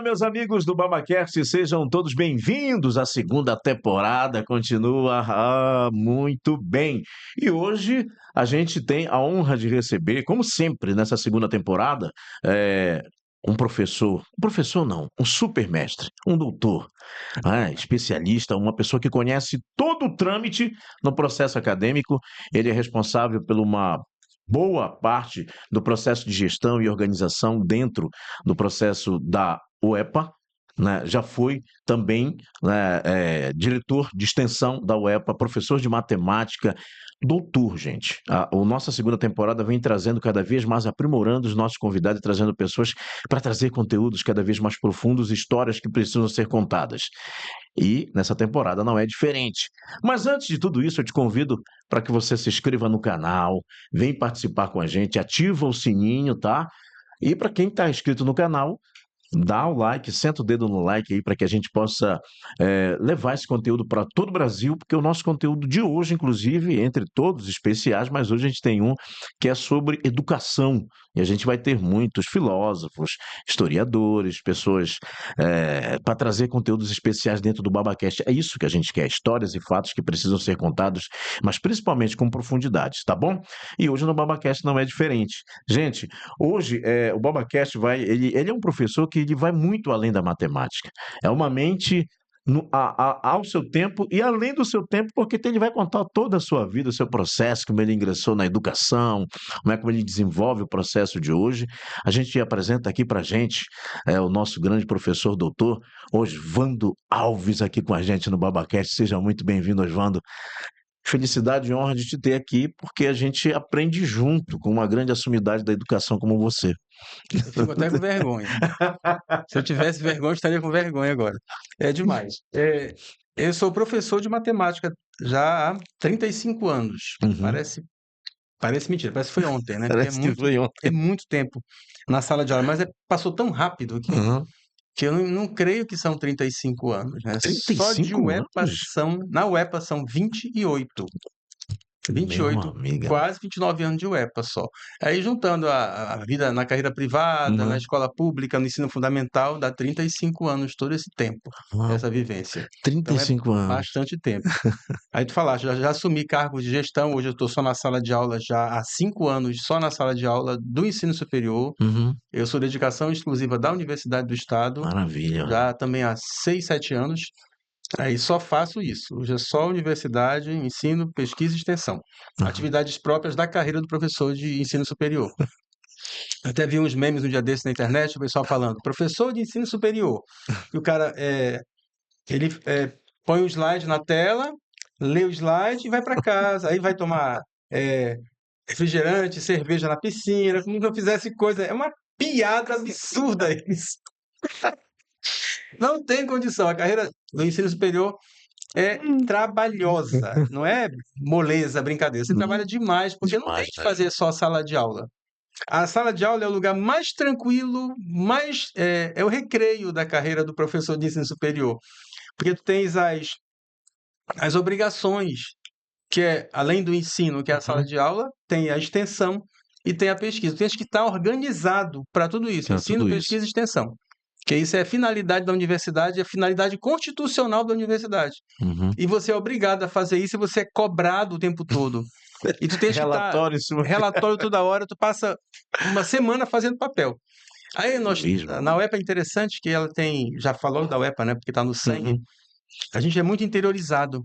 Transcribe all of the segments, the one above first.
Olá, meus amigos do BabaCast, sejam todos bem-vindos. A segunda temporada continua muito bem. E hoje a gente tem a honra de receber, como sempre nessa segunda temporada, um professor não, um supermestre, um doutor, especialista, uma pessoa que conhece todo o trâmite no processo acadêmico. Ele é responsável por uma boa parte do processo de gestão e organização dentro do processo da UEPA, né? Já foi também, né, diretor de extensão da UEPA, professor de matemática, doutor, gente. A nossa segunda temporada vem trazendo cada vez mais, aprimorando os nossos convidados e trazendo pessoas para trazer conteúdos cada vez mais profundos, histórias que precisam ser contadas. E nessa temporada não é diferente. Mas antes de tudo isso, eu te convido para que você se inscreva no canal, vem participar com a gente, ativa o sininho, tá? E para quem está inscrito no canal, dá o like, senta o dedo no like aí para que a gente possa levar esse conteúdo para todo o Brasil, porque o nosso conteúdo de hoje, inclusive, entre todos especiais, mas hoje a gente tem um que é sobre educação. E a gente vai ter muitos filósofos, historiadores, pessoas para trazer conteúdos especiais dentro do BabaCast. É isso que a gente quer, histórias e fatos que precisam ser contados, mas principalmente com profundidade, tá bom? E hoje no BabaCast não é diferente. Gente, hoje o BabaCast ele é um professor que ele vai muito além da matemática. É uma mente ao seu tempo e além do seu tempo, porque ele vai contar toda a sua vida, o seu processo, como ele ingressou na educação, como ele desenvolve o processo de hoje. A gente apresenta aqui para a gente o nosso grande professor doutor Oswando Alves aqui com a gente no BabaCast. Seja muito bem-vindo, Oswando. Felicidade e honra de te ter aqui, porque a gente aprende junto com uma grande assumidade da educação como você. Eu fico até com vergonha. Se eu tivesse vergonha, eu estaria com vergonha agora. É demais. Eu sou professor de matemática já há 35 anos. Uhum. Parece mentira, parece que foi ontem, né? Porque Parece que foi é ontem. muito tempo na sala de aula, mas passou tão rápido Uhum. que eu não creio que são 35 anos, né? Só de 35 UEPA anos? na UEPA são 28. Meu 28, amigo. quase 29 anos de UEPA só. Aí juntando a vida na carreira privada, na Uhum. escola pública, no ensino fundamental, dá 35 anos todo esse tempo, Ah, essa vivência. Então é 35 anos. bastante tempo. Aí tu falaste, já assumi cargos de gestão, hoje eu estou só na sala de aula, já há 5 anos só na sala de aula do ensino superior. Uhum. Eu sou dedicação exclusiva da Universidade do Estado, Maravilha. já também há 6, 7 anos. Aí só faço isso. Hoje é só universidade, ensino, pesquisa e extensão. Uhum. Atividades próprias da carreira do professor de ensino superior. Até vi uns memes um dia desses na internet, o pessoal falando, professor de ensino superior. E o cara, ele põe o slide na tela, lê o slide e vai para casa. Aí vai tomar refrigerante, cerveja na piscina, como se não fizesse coisa. É uma piada absurda isso. Não tem condição. A carreira do ensino superior é trabalhosa, não é moleza, brincadeira. Você trabalha demais, porque não tem Demais, que né? fazer só a sala de aula. A sala de aula é o lugar mais tranquilo, é o recreio da carreira do professor de ensino superior. Porque tu tens as obrigações, que é, além do ensino, que é a sala Uhum. de aula, tem a extensão e tem a pesquisa. Tu tens que estar organizado para tudo isso, Tinha ensino, tudo isso. pesquisa e extensão. Que isso é a finalidade da universidade, é a finalidade constitucional da universidade. Uhum. E você é obrigado a fazer isso e você é cobrado o tempo todo. E tu tens que estar Relatório em cima relatório toda hora, tu passa uma semana fazendo papel. Aí mesmo. na UEPA é interessante que ela tem, já falou da UEPA, né, porque está no sangue, Uhum. a gente é muito interiorizado.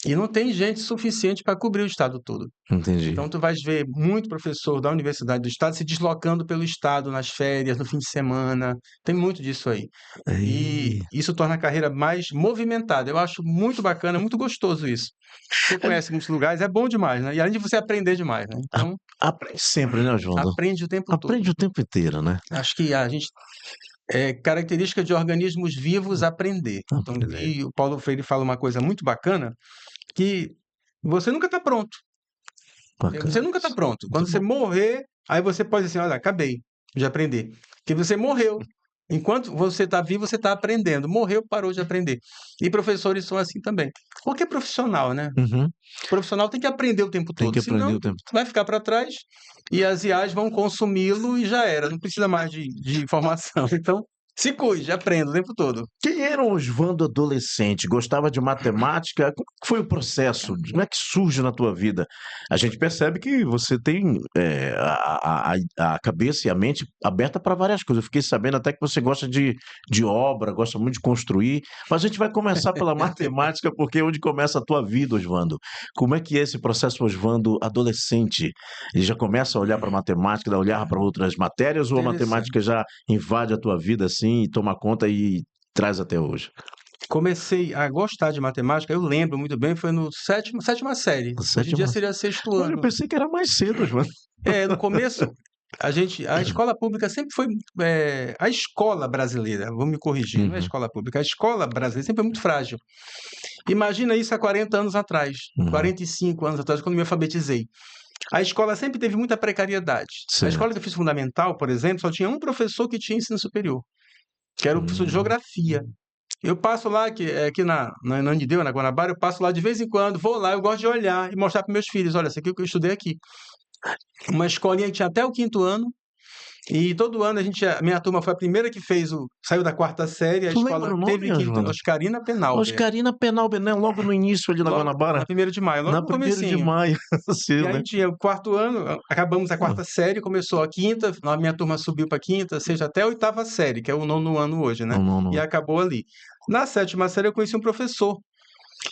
E não tem gente suficiente para cobrir o estado todo. Entendi. Então tu vais ver muito professor da Universidade do Estado se deslocando pelo estado nas férias, no fim de semana. Tem muito disso aí. E Aí. isso torna a carreira mais movimentada. Eu acho muito bacana, muito gostoso isso. Você conhece muitos lugares, é bom demais, né? E além de você aprender demais, né? A- Então, Aprende sempre, né, João? aprende o tempo todo. Aprende o tempo inteiro, né? Acho que a gente é característica de organismos vivos aprender. Então, Aprender. e o Paulo Freire fala uma coisa muito bacana, que você nunca está pronto. Você Bacana. nunca está pronto. Muito Quando você bom. morrer, aí você pode dizer assim, olha, acabei de aprender. Porque você morreu. Enquanto você está vivo, você está aprendendo. Morreu, parou de aprender. E professores são assim também. Qualquer profissional, né? Uhum. O profissional tem que aprender o tempo Tem todo. que aprender Senão, o tempo. vai ficar para trás e as IAs vão consumi-lo e já era. Não precisa mais de informação. Então, Se cuide, aprenda o tempo todo. Quem era o Oswando adolescente? Gostava de matemática? Como que foi o processo? Como é que surge na tua vida? A gente percebe que você tem a cabeça e a mente aberta para várias coisas. Eu fiquei sabendo até que você gosta de obra, gosta muito de construir. Mas a gente vai começar pela matemática, porque é onde começa a tua vida, Oswando. Como é que é esse processo, Oswando adolescente? Ele já começa a olhar para a matemática, a olhar para outras matérias, ou a Interessante. matemática já invade a tua vida assim e toma conta e traz até hoje? Comecei a gostar de matemática, eu lembro muito bem, foi no sétima série. A Hoje em dia sétima. seria sexto Olha, eu ano. pensei que era mais cedo, Oswando. No começo, a escola pública sempre foi, a escola brasileira, vou me corrigir, não é a Uhum, escola pública, a escola brasileira sempre foi muito frágil. Imagina isso há 40 anos atrás, uhum. 45 anos atrás, quando me alfabetizei. A escola sempre teve muita precariedade. A escola que Certo. eu fiz fundamental, por exemplo, só tinha um professor que tinha ensino superior, que era o professor de Hum. geografia. Eu passo lá, aqui na Anideu, na Guanabara, eu passo lá de vez em quando, vou lá, eu gosto de olhar e mostrar para meus filhos, olha, isso aqui é o que eu estudei aqui. Uma escolinha que tinha até o quinto ano, e todo ano a minha turma foi a primeira que saiu da quarta série, a Tu lembra escola o nome, teve quinto, Oswando? Oscarina Penalver, Oscarina Penalba, né? Logo no início ali na logo Guanabara, na 1º de maio, logo na no 1º de comecinho. maio, E seu, aí né? tinha o quarto ano, acabamos a Hã. quarta série, começou a quinta, a minha turma subiu para quinta, seja até a oitava série, que é o nono ano hoje, né? Não, não, E não. acabou ali. Na sétima série eu conheci um professor,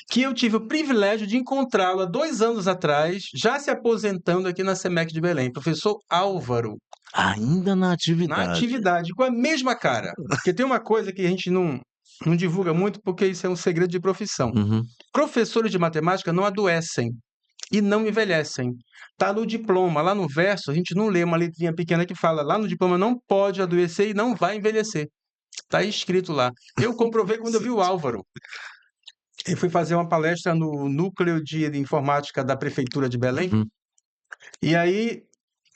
que eu tive o privilégio de encontrá-lo há 2 anos atrás, já se aposentando aqui na SEMEC de Belém, professor Álvaro, Ainda na na atividade. atividade, com a mesma cara. Porque tem uma coisa que a gente não divulga muito, porque isso é um segredo de profissão. Uhum. Professores de matemática não adoecem e não envelhecem. Tá no diploma, lá no verso, a gente não lê uma letrinha pequena que fala, lá no diploma não pode adoecer e não vai envelhecer. Tá escrito lá. Eu comprovei quando eu vi o Álvaro. Eu fui fazer uma palestra no Núcleo de Informática da Prefeitura de Belém, Uhum. e aí,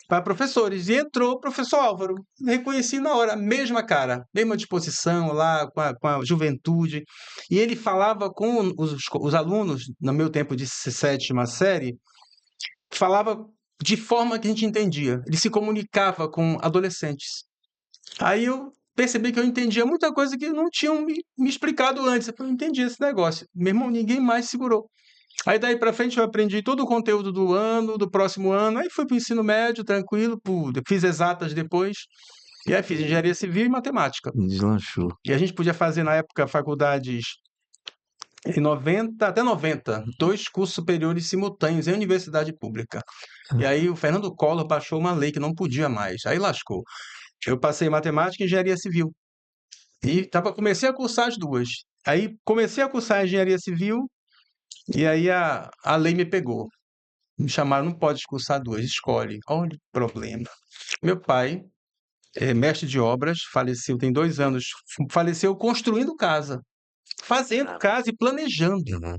para professores, e entrou o professor Álvaro. Reconheci na hora, mesma cara, mesma disposição lá, com a juventude. E ele falava com os alunos, no meu tempo de sétima série, falava de forma que a gente entendia. Ele se comunicava com adolescentes. Aí eu percebi que eu entendia muita coisa que não tinham me explicado antes. Eu falei, eu entendi esse negócio. Meu irmão, ninguém mais segurou. Aí daí para frente eu aprendi todo o conteúdo do ano, do próximo ano. Aí fui para o ensino médio, tranquilo. Fiz exatas depois. E aí fiz engenharia civil e matemática. Deslanchou. E a gente podia fazer na época faculdades em 90, até 90, 2 cursos superiores simultâneos em universidade pública. E aí o Fernando Collor baixou uma lei que não podia mais. Aí lascou. Eu passei matemática e engenharia civil. E comecei a cursar as duas. Aí comecei a cursar engenharia civil e aí a lei me pegou. Me chamaram, não pode cursar duas, escolhe. Olha o problema. Meu pai, mestre de obras, faleceu tem 2 anos. Faleceu construindo casa, fazendo casa e planejando. Uhum.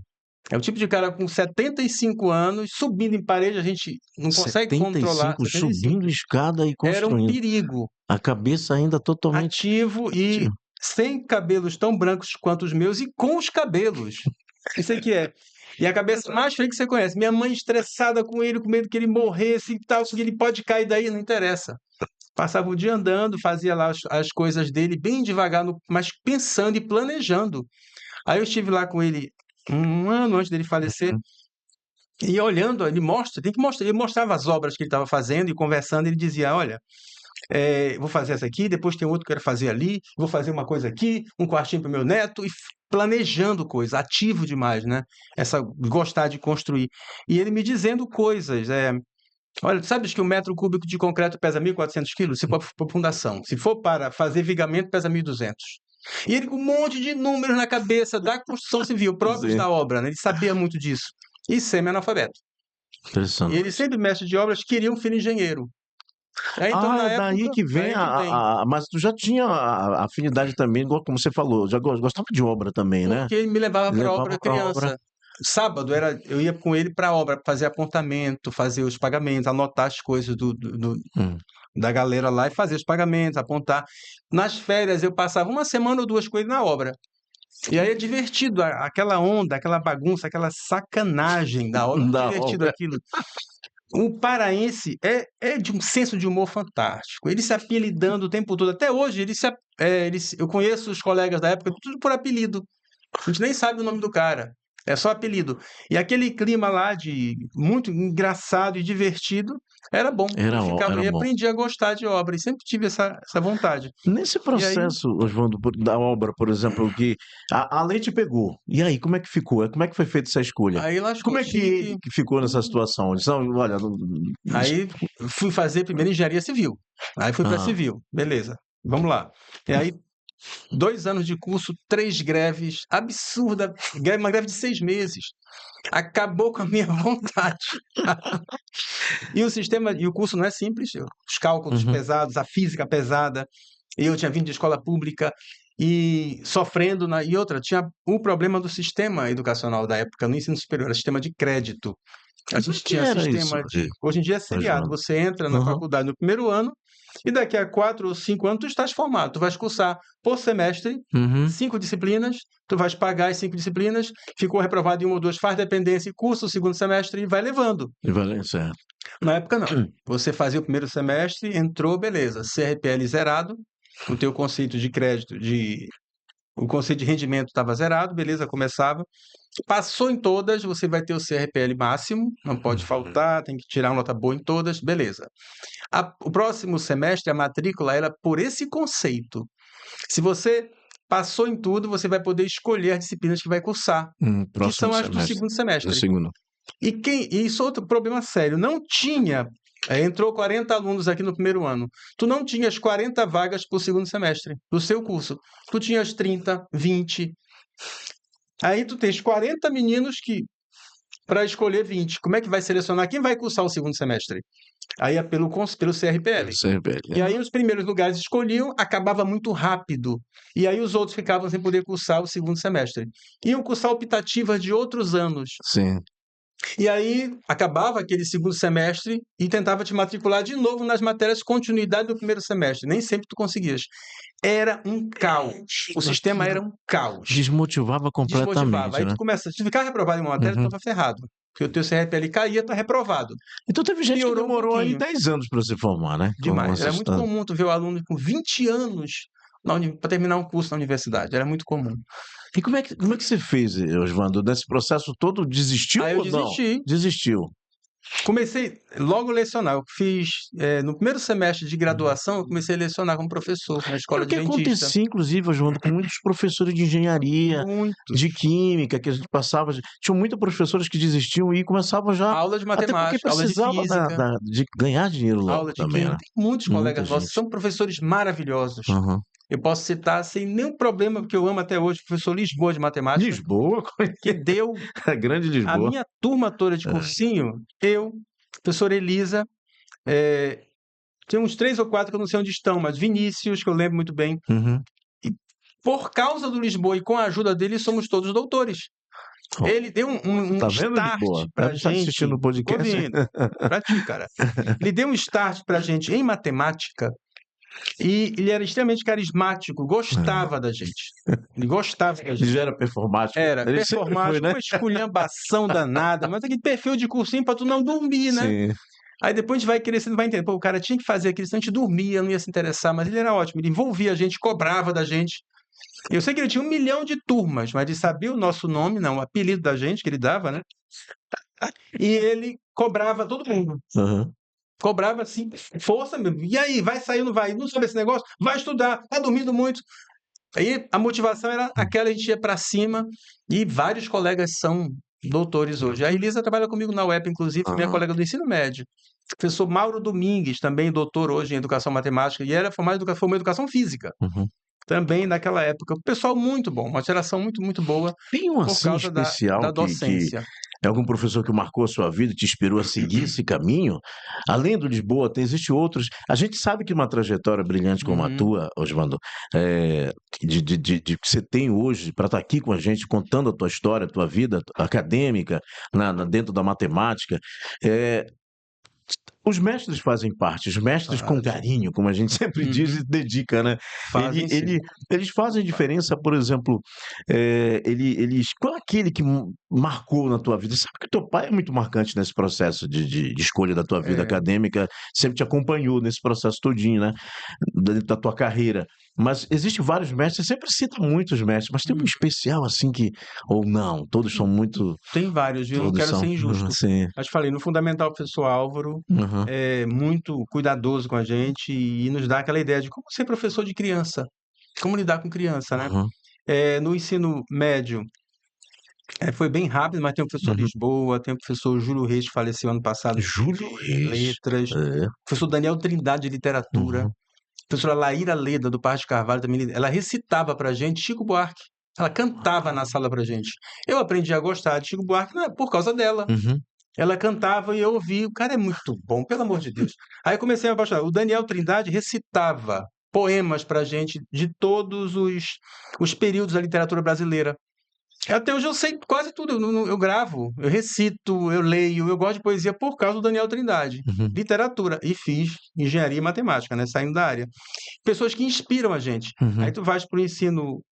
É o tipo de cara com 75 anos, subindo em parede, a gente não consegue controlar. 75 75. subindo escada e Era um construindo. perigo. A cabeça ainda totalmente Ativo e ativa. sem cabelos tão brancos quanto os meus e com os cabelos. Isso aí que é. E a cabeça mais feia que você conhece. Minha mãe estressada com ele, com medo que ele morresse e tal, que ele pode cair daí, não interessa. Passava o dia andando, fazia lá as coisas dele bem devagar, mas pensando e planejando. Aí eu estive lá com ele um ano antes dele falecer, Uhum. e olhando, ele mostra, tem que mostrar. Ele mostrava as obras que ele estava fazendo e conversando, ele dizia: olha, vou fazer essa aqui, depois tem outro que eu quero fazer ali, vou fazer uma coisa aqui, um quartinho para o meu neto, e planejando coisas, ativo demais, né? Gostar de construir. E ele me dizendo coisas, olha, sabes que um metro cúbico de concreto pesa 1.400 quilos? Se for para fundação. Se for para fazer vigamento, pesa 1.200. E ele com um monte de números na cabeça da construção civil, próprios Sim, da obra, né? Ele sabia muito disso. E semi-analfabeto. E ele impressionante. sempre, mestre de obras, queria um filho engenheiro. Então, Ah, na é daí época, que vem daí que vem. mas tu já tinha a afinidade também, igual como você falou, já gostava de obra também, né? Porque ele me levava para Levava obra pra obra. criança. Sábado eu ia com ele para obra, fazer apontamento, fazer os pagamentos, anotar as coisas Hum. da galera lá e fazer os pagamentos, apontar. Nas férias eu passava uma semana ou 2 com ele na obra. E aí é divertido, aquela onda, aquela bagunça, aquela sacanagem da obra, muito Da divertido obra. aquilo. O paraense é de um senso de humor fantástico. Ele se apelidando o tempo todo. Até hoje, eu conheço os colegas da época tudo por apelido. A gente nem sabe o nome do cara. É só apelido. E aquele clima lá de muito engraçado e divertido era bom. Era E bom. aprendi a gostar de obra. E sempre tive essa vontade. Nesse E aí, processo, Oswaldo, da obra, por exemplo, que a lei te pegou. E aí, como é que ficou? Como é que foi feita essa escolha? aí Como lascou. é que ficou nessa situação? Eles são, olha, Aí fui fazer primeiro engenharia civil. Aí fui para ah, civil. Beleza. Vamos lá. E aí 2 anos de curso, 3 greves, absurda, uma greve de 6 meses. Acabou com a minha vontade. E o curso não é simples, os cálculos uhum, pesados, a física pesada. E eu tinha vindo de escola pública e sofrendo e outra, tinha o problema do sistema educacional da época no ensino superior, era sistema de crédito. A como é gente que tinha era isso, sistema de. Hoje em dia é seriado. Oswaldo? Você entra na Aham. faculdade no primeiro ano e daqui a 4 ou 5 anos tu estás formado. Tu vais cursar por semestre Uhum. 5 disciplinas, tu vais pagar as 5 disciplinas, ficou reprovado em uma ou duas, faz dependência e cursa o segundo semestre e vai levando. E Valência. Na época não. Você fazia o primeiro semestre, entrou, beleza. CRPL zerado, o teu conceito de crédito, o conceito de rendimento estava zerado, beleza, começava. Passou em todas, você vai ter o CRPL máximo, não pode faltar, tem que tirar uma nota boa em todas, beleza. O próximo semestre, a matrícula era por esse conceito. Se você passou em tudo, você vai poder escolher as disciplinas que vai cursar, que Próximo são as do semestre. segundo Do semestre. segundo. E isso é outro problema sério. Não tinha. Entrou 40 alunos aqui no primeiro ano. Tu não tinhas 40 vagas para o segundo semestre do seu curso. Tu tinhas 30, 20. Aí tu tens 40 meninos que para escolher 20. Como é que vai selecionar quem vai cursar o segundo semestre? Aí é pelo CRPL. CRPL. E aí os primeiros lugares escolhiam, acabava muito rápido. E aí os outros ficavam sem poder cursar o segundo semestre. Iam cursar optativas de outros anos. Sim. E aí acabava aquele segundo semestre e tentava te matricular de novo nas matérias de continuidade do primeiro semestre. Nem sempre tu conseguias. Era um caos. O sistema era um caos. Desmotivava Desmotivava. completamente, Aí né? tu começa, se ficar reprovado em uma matéria, tu Uhum. estava ferrado. Porque o teu CRPL caía, tu é reprovado. Então teve gente que Piorou um demorou aí pouquinho. 10 anos para se formar, né? Com Demais. essa Era muito história. comum tu ver o aluno com 20 anos para terminar um curso na universidade. Era muito comum. E como é que você fez, Oswaldo? Nesse processo todo, desistiu Aí eu ou não? desisti. Desistiu. Comecei logo a lecionar. Eu fiz, no primeiro semestre de graduação, eu comecei a lecionar como professor na Era escola o que adventista. acontecia, inclusive, Oswaldo, com muitos professores de engenharia, Muitos. de química, que a gente passava. Tinham muitos professores que desistiam e começavam já. Aula de Até porque matemática, aula de precisava física, de ganhar dinheiro logo aula de também, química. né? Tem muitos Muita colegas nossos, gente. são professores maravilhosos. Aham. Eu posso citar sem nenhum problema, porque eu amo até hoje, o professor Lisboa de matemática, Lisboa, que deu a grande a Lisboa. minha turma toda de É. cursinho, eu, professora Elisa, tem uns 3 ou 4 que eu não sei onde estão, mas Vinícius, que eu lembro muito bem. Uhum. E por causa do Lisboa e com a ajuda dele, somos todos doutores. Ó, Ele deu um tá vendo, start Lisboa? pra Deve estar assistindo gente. o podcast. Tô ouvindo. Pra ti, cara. Ele deu um start pra gente em matemática e ele era extremamente carismático, gostava da gente. Ele gostava da Ele gente. já era performático. Era Ele sempre foi, performático, né? uma esculhambação danada, mas aquele perfil de cursinho pra tu não dormir, né? Sim. Aí depois a gente vai crescendo, vai entender. Pô, o cara tinha que fazer aquilo, senão a gente dormia, não ia se interessar, mas ele era ótimo, ele envolvia a gente, cobrava da gente. Eu sei que ele tinha 1 milhão de turmas, mas ele sabia o nosso nome, não, o apelido da gente que ele dava, né? E ele cobrava todo mundo. Aham. Cobrava assim, força mesmo. E aí, vai sair ou não vai? Não sabe esse negócio? Vai estudar, tá dormindo muito. Aí a motivação era aquela, a gente ia pra cima, e vários colegas são doutores hoje. A Elisa trabalha comigo na UEP, inclusive, minha Aham. colega do ensino médio. Professor Mauro Domingues, também doutor hoje em educação matemática, e era formado em educação física, Uhum. também naquela época. O pessoal muito bom, uma geração muito, muito boa Tem um por assim causa da especial que docência. é algum professor que marcou a sua vida, te inspirou a seguir esse caminho? Além do Lisboa, existe outros. A gente sabe que uma trajetória brilhante como a Uhum. tua, Osvaldo, que você tem hoje para estar aqui com a gente, contando a tua história, a tua vida acadêmica, dentro da matemática, é, Os mestres fazem parte, os mestres com Fazem. carinho, como a gente sempre diz Uhum. e dedica, né? Fazem sim. Eles fazem diferença, por exemplo, qual é aquele que marcou na tua vida? Sabe que teu pai é muito marcante nesse processo de escolha da tua vida É, acadêmica, sempre te acompanhou nesse processo todinho, né? Dentro da tua carreira. Mas existem vários mestres, você sempre cita muitos mestres, mas tem um hum, especial assim que, ou não, todos são muito, tem vários, viu? Não todos quero ser são, injusto. assim, Mas falei, no fundamental, o professor Álvaro aham, é muito cuidadoso com a gente e nos dá aquela ideia de como ser professor de criança, como lidar com criança, né? aham, No ensino médio, foi bem rápido, mas tem o professor uhum. Lisboa, tem o professor Júlio Reis, que faleceu ano passado, Júlio de Reis. letras, É. professor Daniel Trindade, de literatura, Uhum. professora Laíra Leda, do Parque de Carvalho, também, ela recitava pra gente Chico Buarque. Ela cantava na sala pra gente. Eu aprendi a gostar de Chico Buarque, não é por causa dela. Uhum. Ela cantava e eu ouvi, o cara é muito bom, pelo amor de Deus. Aí eu comecei a apaixonar. O Daniel Trindade recitava poemas pra gente de todos os períodos da literatura brasileira. Até hoje eu sei quase tudo, eu gravo, eu recito, eu leio, eu gosto de poesia por causa do Daniel Trindade. Uhum. Literatura. E fiz engenharia e matemática, né? Saindo da área. Pessoas que inspiram a gente. Aí Uhum. tu vais para o ensino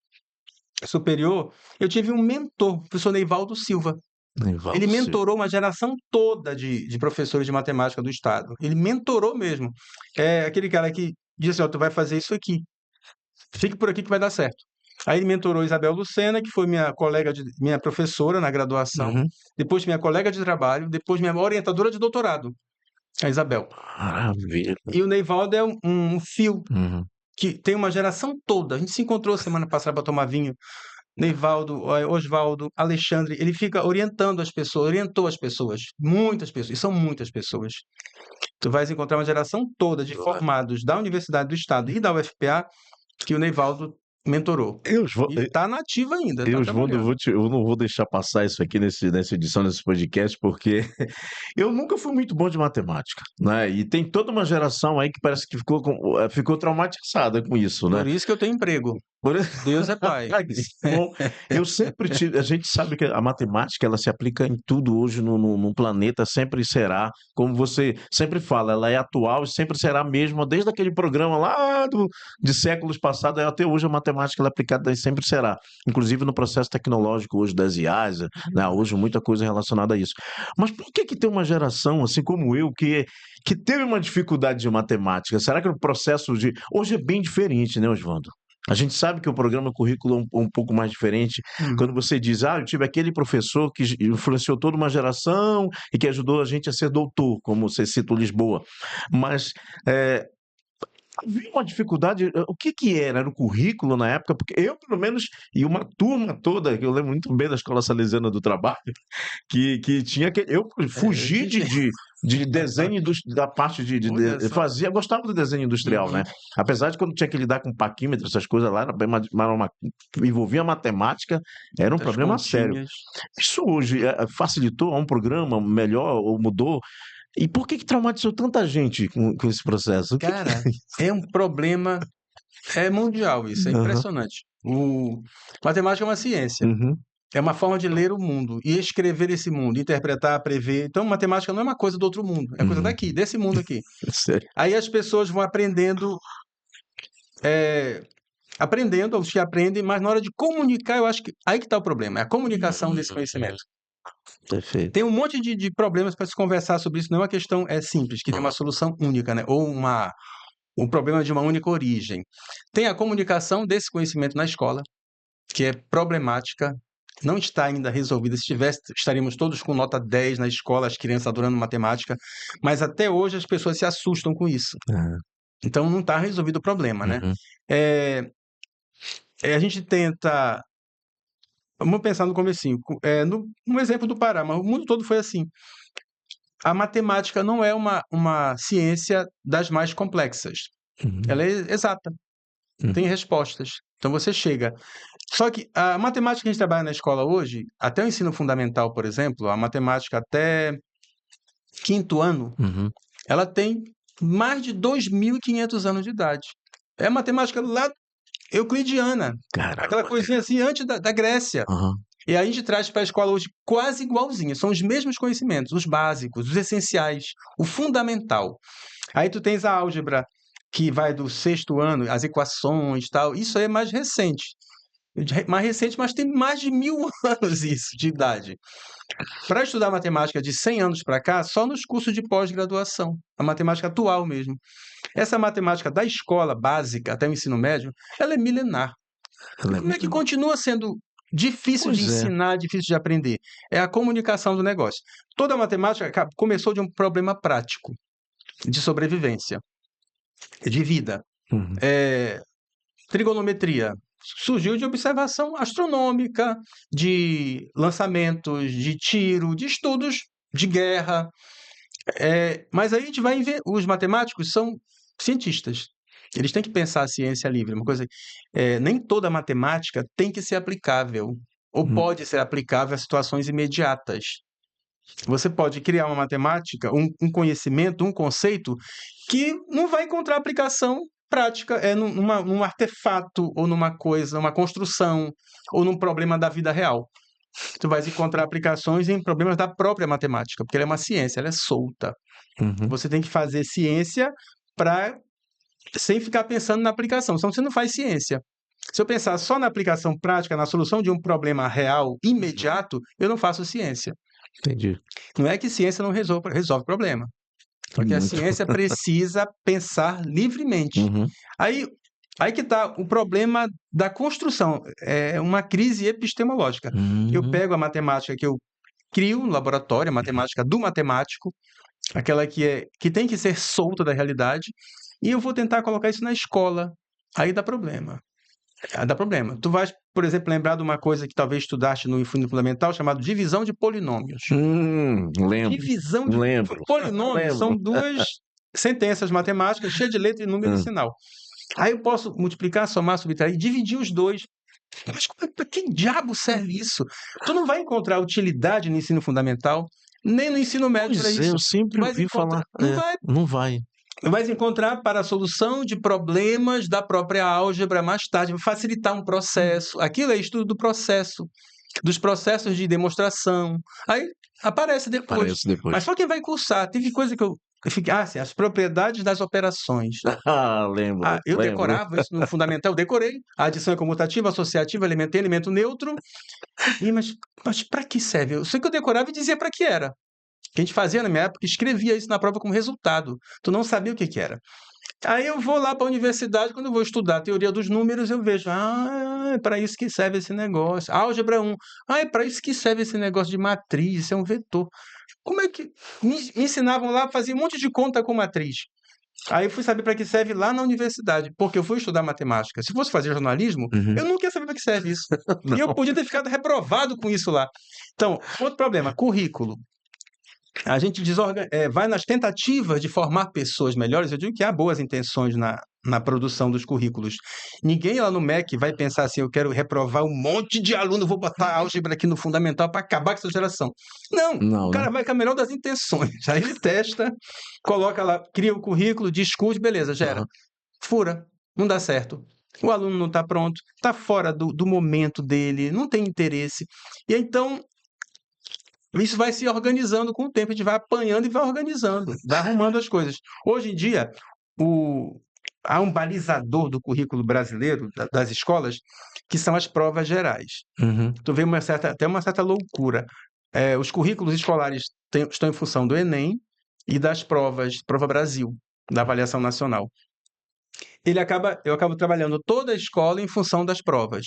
superior, eu tive um mentor, o professor Neivaldo Silva. Ele Nivaldo Silva. mentorou uma geração toda de professores de matemática do estado. Ele mentorou mesmo. É aquele cara que disse, ó, tu vai fazer isso aqui. Fique por aqui que vai dar certo. Aí ele mentorou Isabel Lucena, que foi minha professora na graduação, Uhum. depois minha colega de trabalho, depois minha orientadora de doutorado, a Isabel. Maravilha. E o Neivaldo é um fio Uhum. que tem uma geração toda. A gente se encontrou semana passada para tomar vinho. Neivaldo, Osvaldo, Alexandre, ele fica orientando as pessoas, orientou as pessoas, muitas pessoas, e são muitas pessoas. Tu vais encontrar uma geração toda de formados da Universidade do Estado e da UFPA que o Neivaldo mentorou. Eu vou, E está nativa ainda, está eu vou, trabalhando. eu não vou deixar passar isso aqui nessa edição desse podcast, porque eu nunca fui muito bom de matemática, né? E tem toda uma geração aí que parece que ficou traumatizada com isso, né? Por isso que eu tenho emprego. Por Deus é pai. Ai, que bom. Eu sempre tive. A gente sabe que a matemática ela se aplica em tudo hoje no planeta, sempre será. Como você sempre fala, ela é atual e sempre será mesmo, desde aquele programa lá de séculos passados até hoje, a matemática ela é aplicada e sempre será. Inclusive no processo tecnológico hoje das IAs, né? Hoje muita coisa relacionada a isso. Mas por que tem uma geração, assim como eu, que teve uma dificuldade de matemática? Será que o processo de. Hoje é bem diferente, né, Osvaldo? A gente sabe que o programa currículo é um pouco mais diferente. Quando Uhum. você diz, eu tive aquele professor que influenciou toda uma geração e que ajudou a gente a ser doutor, como você cita o Lisboa. Mas havia uma dificuldade, o que era? Era o currículo na época? Porque eu, pelo menos, e uma turma toda, que eu lembro muito bem da Escola Salesiana do Trabalho, que tinha que. Eu fugi de desenho da parte Olha eu só. fazia, gostava do desenho industrial, né? Uhum. Apesar de quando tinha que lidar com paquímetro, essas coisas lá, envolvia matemática, era um Muitas problema sério. continhas. Isso hoje facilitou a um programa melhor ou mudou? E por que traumatizou tanta gente com esse processo? O que que. Cara, é um problema mundial isso, é Aham. impressionante. Matemática é uma ciência, Uhum. é uma forma de ler o mundo e escrever esse mundo, interpretar, prever. Então, matemática não é uma coisa do outro mundo, é coisa Uhum. daqui, desse mundo aqui. Sei. Aí as pessoas vão aprendendo, os que aprendem, mas na hora de comunicar, eu acho que aí que está o problema, é a comunicação desse conhecimento. Perfeito. Tem um monte de problemas para se conversar sobre isso, não é uma questão simples, que tem uma solução única, né? Ou um problema de uma única origem. Tem a comunicação desse conhecimento na escola, que é problemática, não está ainda resolvida. Se tivesse, estaríamos todos com nota 10 na escola, as crianças adorando matemática, mas até hoje as pessoas se assustam com isso. Aham. Então não está resolvido o problema, né? Uhum. É, a gente tenta. Vamos pensar no comecinho. No exemplo do Pará, mas o mundo todo foi assim. A matemática não é uma ciência das mais complexas. Uhum. Ela é exata, Uhum. tem respostas. Então você chega. Só que a matemática que a gente trabalha na escola hoje, até o ensino fundamental, por exemplo, a matemática até quinto ano, Uhum. ela tem mais de 2.500 anos de idade. É a matemática lá euclidiana, aquela Caramba, coisinha cara. assim antes da Grécia. Aham. E aí a gente traz para a escola hoje quase igualzinha. São os mesmos conhecimentos, os básicos, os essenciais, o fundamental. Aí tu tens a álgebra, que vai do 6º ano, as equações e tal. Isso aí é mais recente. Mais recente, mas tem mais de 1000 anos isso, de idade. Para estudar matemática de 100 anos para cá, só nos cursos de pós-graduação. A matemática atual mesmo. Essa matemática da escola básica até o ensino médio, ela é milenar. Como é que continua sendo difícil de Pois é. ensinar, difícil de aprender? É a comunicação do negócio. Toda a matemática começou de um problema prático, de sobrevivência, de vida. Uhum. Trigonometria surgiu de observação astronômica, de lançamentos, de tiro, de estudos de guerra. Mas aí a gente vai ver, os matemáticos são cientistas. Eles têm que pensar a ciência livre. Uma coisa, nem toda matemática tem que ser aplicável, ou pode ser aplicável a situações imediatas. Você pode criar uma matemática, um conhecimento, um conceito que não vai encontrar aplicação prática num artefato, ou numa coisa, uma construção, ou num problema da vida real. Tu vais encontrar aplicações em problemas da própria matemática, porque ela é uma ciência, ela é solta. Uhum. Você tem que fazer ciência sem ficar pensando na aplicação, senão você não faz ciência. Se eu pensar só na aplicação prática, na solução de um problema real, imediato, eu não faço ciência. Entendi. Não é que ciência não resolve problema. Só que a ciência precisa pensar livremente. Uhum. Aí que está o problema da construção. É uma crise epistemológica. Eu pego a matemática que eu crio no laboratório, a matemática do matemático, aquela que tem que ser solta da realidade, e eu vou tentar colocar isso na escola. Aí dá problema. Tu vais, por exemplo, lembrar de uma coisa que talvez estudaste no ensino fundamental, chamado divisão de polinômios. Lembro. Divisão de Lembro. polinômios são duas sentenças matemáticas cheias de letra e número e sinal. Aí eu posso multiplicar, somar, subtrair, dividir os dois. Mas para que diabo serve isso? Tu não vai encontrar utilidade no ensino fundamental, nem no ensino médio para Pois é, isso. eu sempre ouvi falar. Não vai. Vais encontrar para a solução de problemas da própria álgebra mais tarde, vai facilitar um processo. Aquilo é estudo do processo, dos processos de demonstração. Aí aparece depois. Mas só quem vai cursar. Teve coisa que eu fiquei, assim, as propriedades das operações. Lembro. Eu decorava isso no fundamental, eu decorei. A adição é comutativa, associativa, elemento tem, elemento neutro. Mas para que serve? Eu sei que eu decorava e dizia para que era. Que a gente fazia na minha época, escrevia isso na prova como resultado. Tu não sabia o que era. Aí eu vou lá para a universidade, quando eu vou estudar a teoria dos números, eu vejo, é para isso que serve esse negócio. Álgebra 1, é para isso que serve esse negócio de matriz, isso é um vetor. Como é que... Me ensinavam lá a fazer um monte de conta com matriz. Aí eu fui saber para que serve lá na universidade, porque eu fui estudar matemática. Se fosse fazer jornalismo, eu não queria saber para que serve isso. E eu podia ter ficado reprovado com isso lá. Então, outro problema, currículo. A gente vai nas tentativas de formar pessoas melhores. Eu digo que há boas intenções na produção dos currículos. Ninguém lá no MEC vai pensar assim, eu quero reprovar um monte de aluno, vou botar álgebra aqui no fundamental para acabar com essa geração. Não, o cara vai com a melhor das intenções. Aí ele testa, coloca lá, cria o currículo, discute, beleza, gera. Fura, não dá certo. O aluno não está pronto, está fora do momento dele, não tem interesse. E então... isso vai se organizando com o tempo, a gente vai apanhando e vai organizando, vai arrumando as coisas. Hoje em dia, há um balizador do currículo brasileiro, das escolas, que são as provas gerais. Tu vê até uma certa loucura. Os currículos escolares estão em função do Enem e das provas, Prova Brasil, da avaliação nacional. Eu acabo trabalhando toda a escola em função das provas.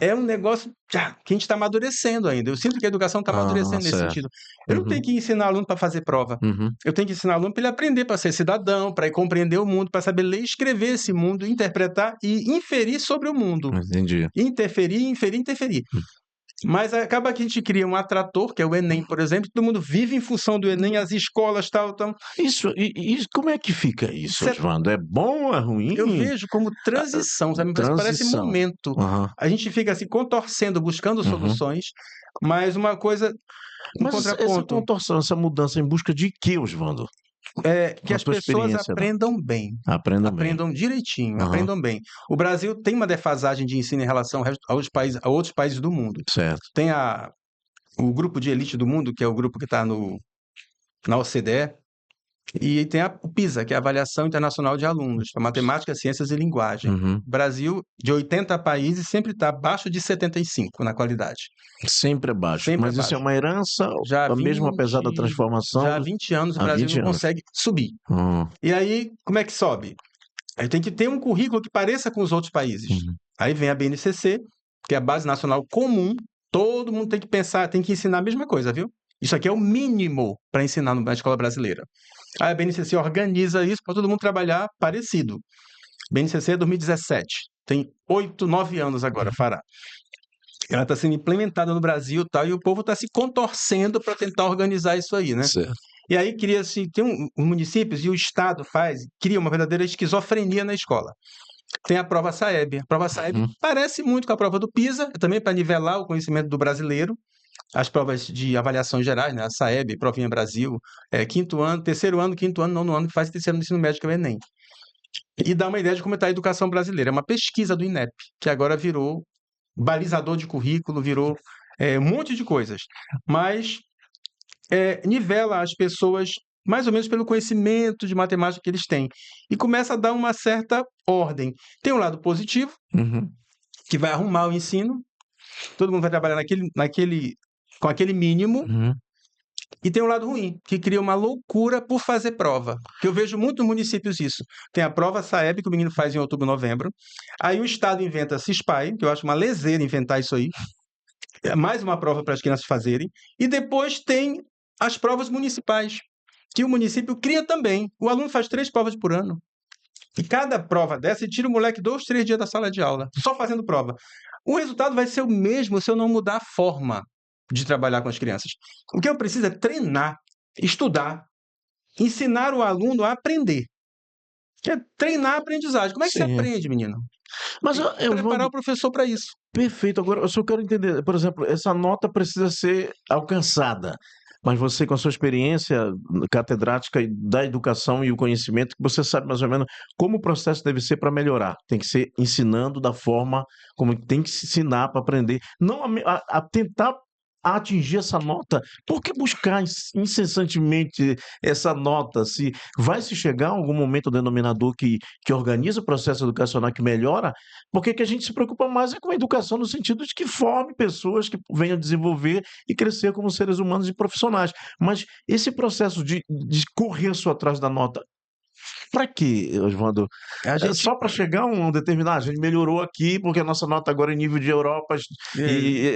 É um negócio que a gente está amadurecendo ainda. Eu sinto que a educação está amadurecendo nesse sentido. Eu não tenho que ensinar aluno para fazer prova. Eu tenho que ensinar aluno para ele aprender, para ser cidadão, para compreender o mundo, para saber ler e escrever esse mundo, interpretar e inferir sobre o mundo. Entendi. Interferir, inferir, interferir. Mas acaba que a gente cria um atrator, que é o Enem, por exemplo, todo mundo vive em função do Enem, as escolas, tal. Isso, como é que fica isso, Oswaldo? É bom ou é ruim? Eu vejo como transição, sabe? Parece momento. A gente fica assim, contorcendo, buscando soluções, mas uma coisa... Mas essa contorção, essa mudança em busca de quê, Oswaldo? que Com a as tua pessoas experiência, né? aprendam bem, Aprendam bem. aprendam direitinho, Aham, aprendam bem. O Brasil tem uma defasagem de ensino em relação a outros países do mundo. certo. Tem o grupo de elite do mundo, que é o grupo que está na OCDE, e tem o PISA, que é a Avaliação Internacional de Alunos, para Matemática, Ciências e Linguagem. Uhum. O Brasil, de 80 países, sempre está abaixo de 75 na qualidade. Sempre abaixo. Sempre Mas isso é abaixo. uma herança, Já há mesmo apesar da 20, transformação, já há 20 anos o há Brasil 20 não anos. consegue subir. Hum, E aí, como é que sobe? Aí tem que ter um currículo que pareça com os outros países. uhum. Aí vem a BNCC, que é a Base Nacional Comum. Todo mundo tem que pensar, tem que ensinar a mesma coisa, viu? Isso aqui é o mínimo para ensinar na escola brasileira. Aí a BNCC organiza isso para todo mundo trabalhar parecido. BNCC é 2017. Tem 8, 9 anos agora, fará. Ela está sendo implementada no Brasil e tal, e o povo está se contorcendo para tentar organizar isso aí, né? Certo. E aí cria-se, tem os municípios e o Estado cria uma verdadeira esquizofrenia na escola. Tem a prova SAEB. A prova SAEB Uhum. parece muito com a prova do PISA, também para nivelar o conhecimento do brasileiro. As provas de avaliação gerais, né? A SAEB, Provinha Brasil, quinto ano, terceiro ano, quinto ano, nono ano, que faz terceiro ano do ensino médio, que é o Enem. E dá uma ideia de como está a educação brasileira. É uma pesquisa do INEP, que agora virou balizador de currículo, virou um monte de coisas. Mas nivela as pessoas mais ou menos pelo conhecimento de matemática que eles têm. E começa a dar uma certa ordem. Tem um lado positivo, Uhum. que vai arrumar o ensino, todo mundo vai trabalhar com aquele mínimo, Uhum. e tem um lado ruim, que cria uma loucura por fazer prova. Que eu vejo muito nos municípios isso. Tem a prova SAEB, que o menino faz em outubro, novembro. Aí o Estado inventa CISPAE, que eu acho uma leseira inventar isso aí. É mais uma prova para as crianças fazerem. E depois tem as provas municipais, que o município cria também. O aluno faz 3 provas por ano. E cada prova dessa, ele tira o moleque 2, 3 dias da sala de aula, só fazendo prova. O resultado vai ser o mesmo se eu não mudar a forma de trabalhar com as crianças. O que eu preciso é treinar, estudar, ensinar o aluno a aprender. Que é treinar a aprendizagem. Como é que você Sim. aprende, menino? Mas Tem que preparar o professor para isso. perfeito. Agora, eu só quero entender, por exemplo, essa nota precisa ser alcançada, mas você, com a sua experiência catedrática e da educação e o conhecimento, que você sabe mais ou menos como o processo deve ser para melhorar. Tem que ser ensinando da forma como tem que se ensinar para aprender. Não a tentar atingir essa nota. Por que buscar incessantemente essa nota? Se vai se chegar a algum momento denominador que organiza o processo educacional que melhora, por que que a gente se preocupa mais é com a educação no sentido de que forme pessoas que venham desenvolver e crescer como seres humanos e profissionais. Mas esse processo de correr só atrás da nota, para quê, Osvaldo? A É gente. só para chegar a um determinado, a gente melhorou aqui porque a nossa nota agora é nível de Europa e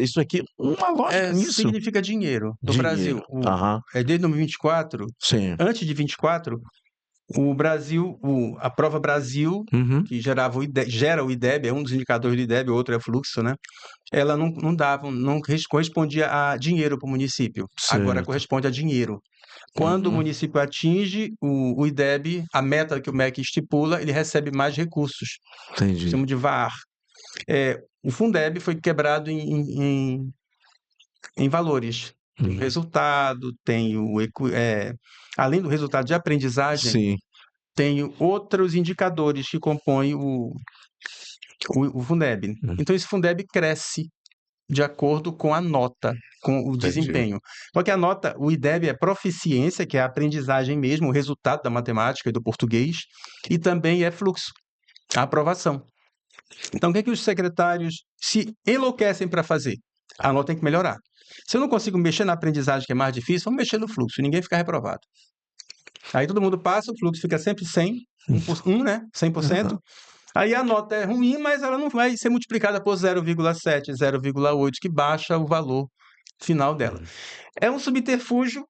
isso aqui, uma lógica nisso. Significa dinheiro. No Brasil, Dinheiro. Aham, desde 2024, sim. antes de 24, o Brasil, a prova Brasil, Uhum. que gera o IDEB, é um dos indicadores do IDEB, o outro é fluxo, né? Ela não correspondia a dinheiro para o município. Agora Certo. corresponde a dinheiro. Quando o Uhum. município atinge o IDEB, a meta que o MEC estipula, ele recebe mais recursos. Entendi. Chama de VAR. O Fundeb foi quebrado em valores. Tem o Uhum. resultado, tem além do resultado de aprendizagem, Sim, tem outros indicadores que compõem o Fundeb. Hum. Então, esse Fundeb cresce de acordo com a nota, com o Entendi. desempenho. Porque a nota, o IDEB é proficiência, que é a aprendizagem mesmo, o resultado da matemática e do português, e também é fluxo, a aprovação. Então, o que é que os secretários se enlouquecem para fazer? A nota tem que melhorar. Se eu não consigo mexer na aprendizagem, que é mais difícil, vamos mexer no fluxo, ninguém fica reprovado. Aí todo mundo passa, o fluxo fica sempre 100, 1, né? 100%. Aí a nota é ruim, mas ela não vai ser multiplicada por 0,7, 0,8, que baixa o valor final dela. É um subterfúgio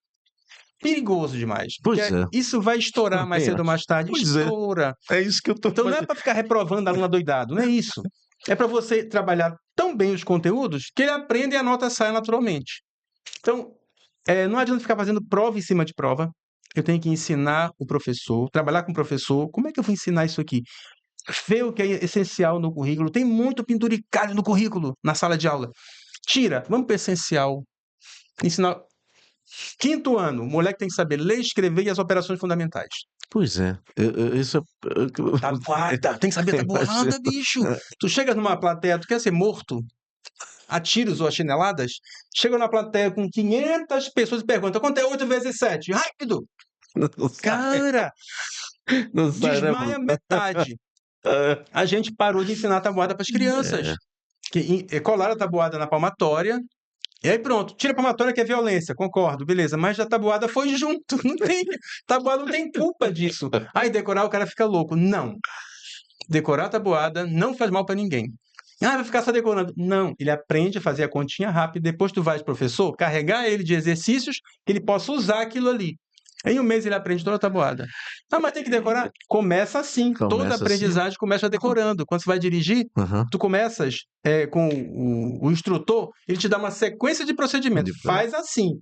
perigoso demais, porque Pois é, isso vai estourar mais também cedo ou acho. mais tarde. Pois é, Estoura. é isso que eu tô Então não é para ficar reprovando aluno adoidado, não é isso. É para você trabalhar tão bem os conteúdos que ele aprenda e a nota saia naturalmente. Então, não adianta ficar fazendo prova em cima de prova. Eu tenho que ensinar o professor, trabalhar com o professor. Como é que eu vou ensinar isso aqui? Ver o que é essencial no currículo. Tem muito penduricalho no currículo, na sala de aula. Tira, vamos para o essencial. Ensinar Quinto ano, o moleque tem que saber ler, escrever e as operações fundamentais. Pois é. Isso é. Tabuada, tem que saber tabuada, bicho. Tu chega numa plateia, tu quer ser morto? A tiros ou a chineladas? Chega na plateia com 500 pessoas e pergunta: quanto é 8 vezes 7? Rápido! Não sai, Cara, não sai, né, desmaia Bruno? metade. A gente parou de ensinar tabuada para as crianças. Colaram a tabuada na palmatória. E aí pronto, tira a palmatória que é violência, concordo, beleza, mas a tabuada foi junto, não tem, tabuada não tem culpa disso. Aí decorar o cara fica louco. Não, decorar a tabuada não faz mal para ninguém. Ah, vai ficar só decorando. Não, ele aprende a fazer a continha rápida, depois tu vais professor, carregar ele de exercícios que ele possa usar aquilo ali. Em um mês ele aprende toda a tabuada. Ah, mas tem que decorar? Começa assim. Toda Começa assim. aprendizagem começa decorando. Quando você vai dirigir, Aham. tu começas com o instrutor, ele te dá uma sequência de procedimentos. Faz assim.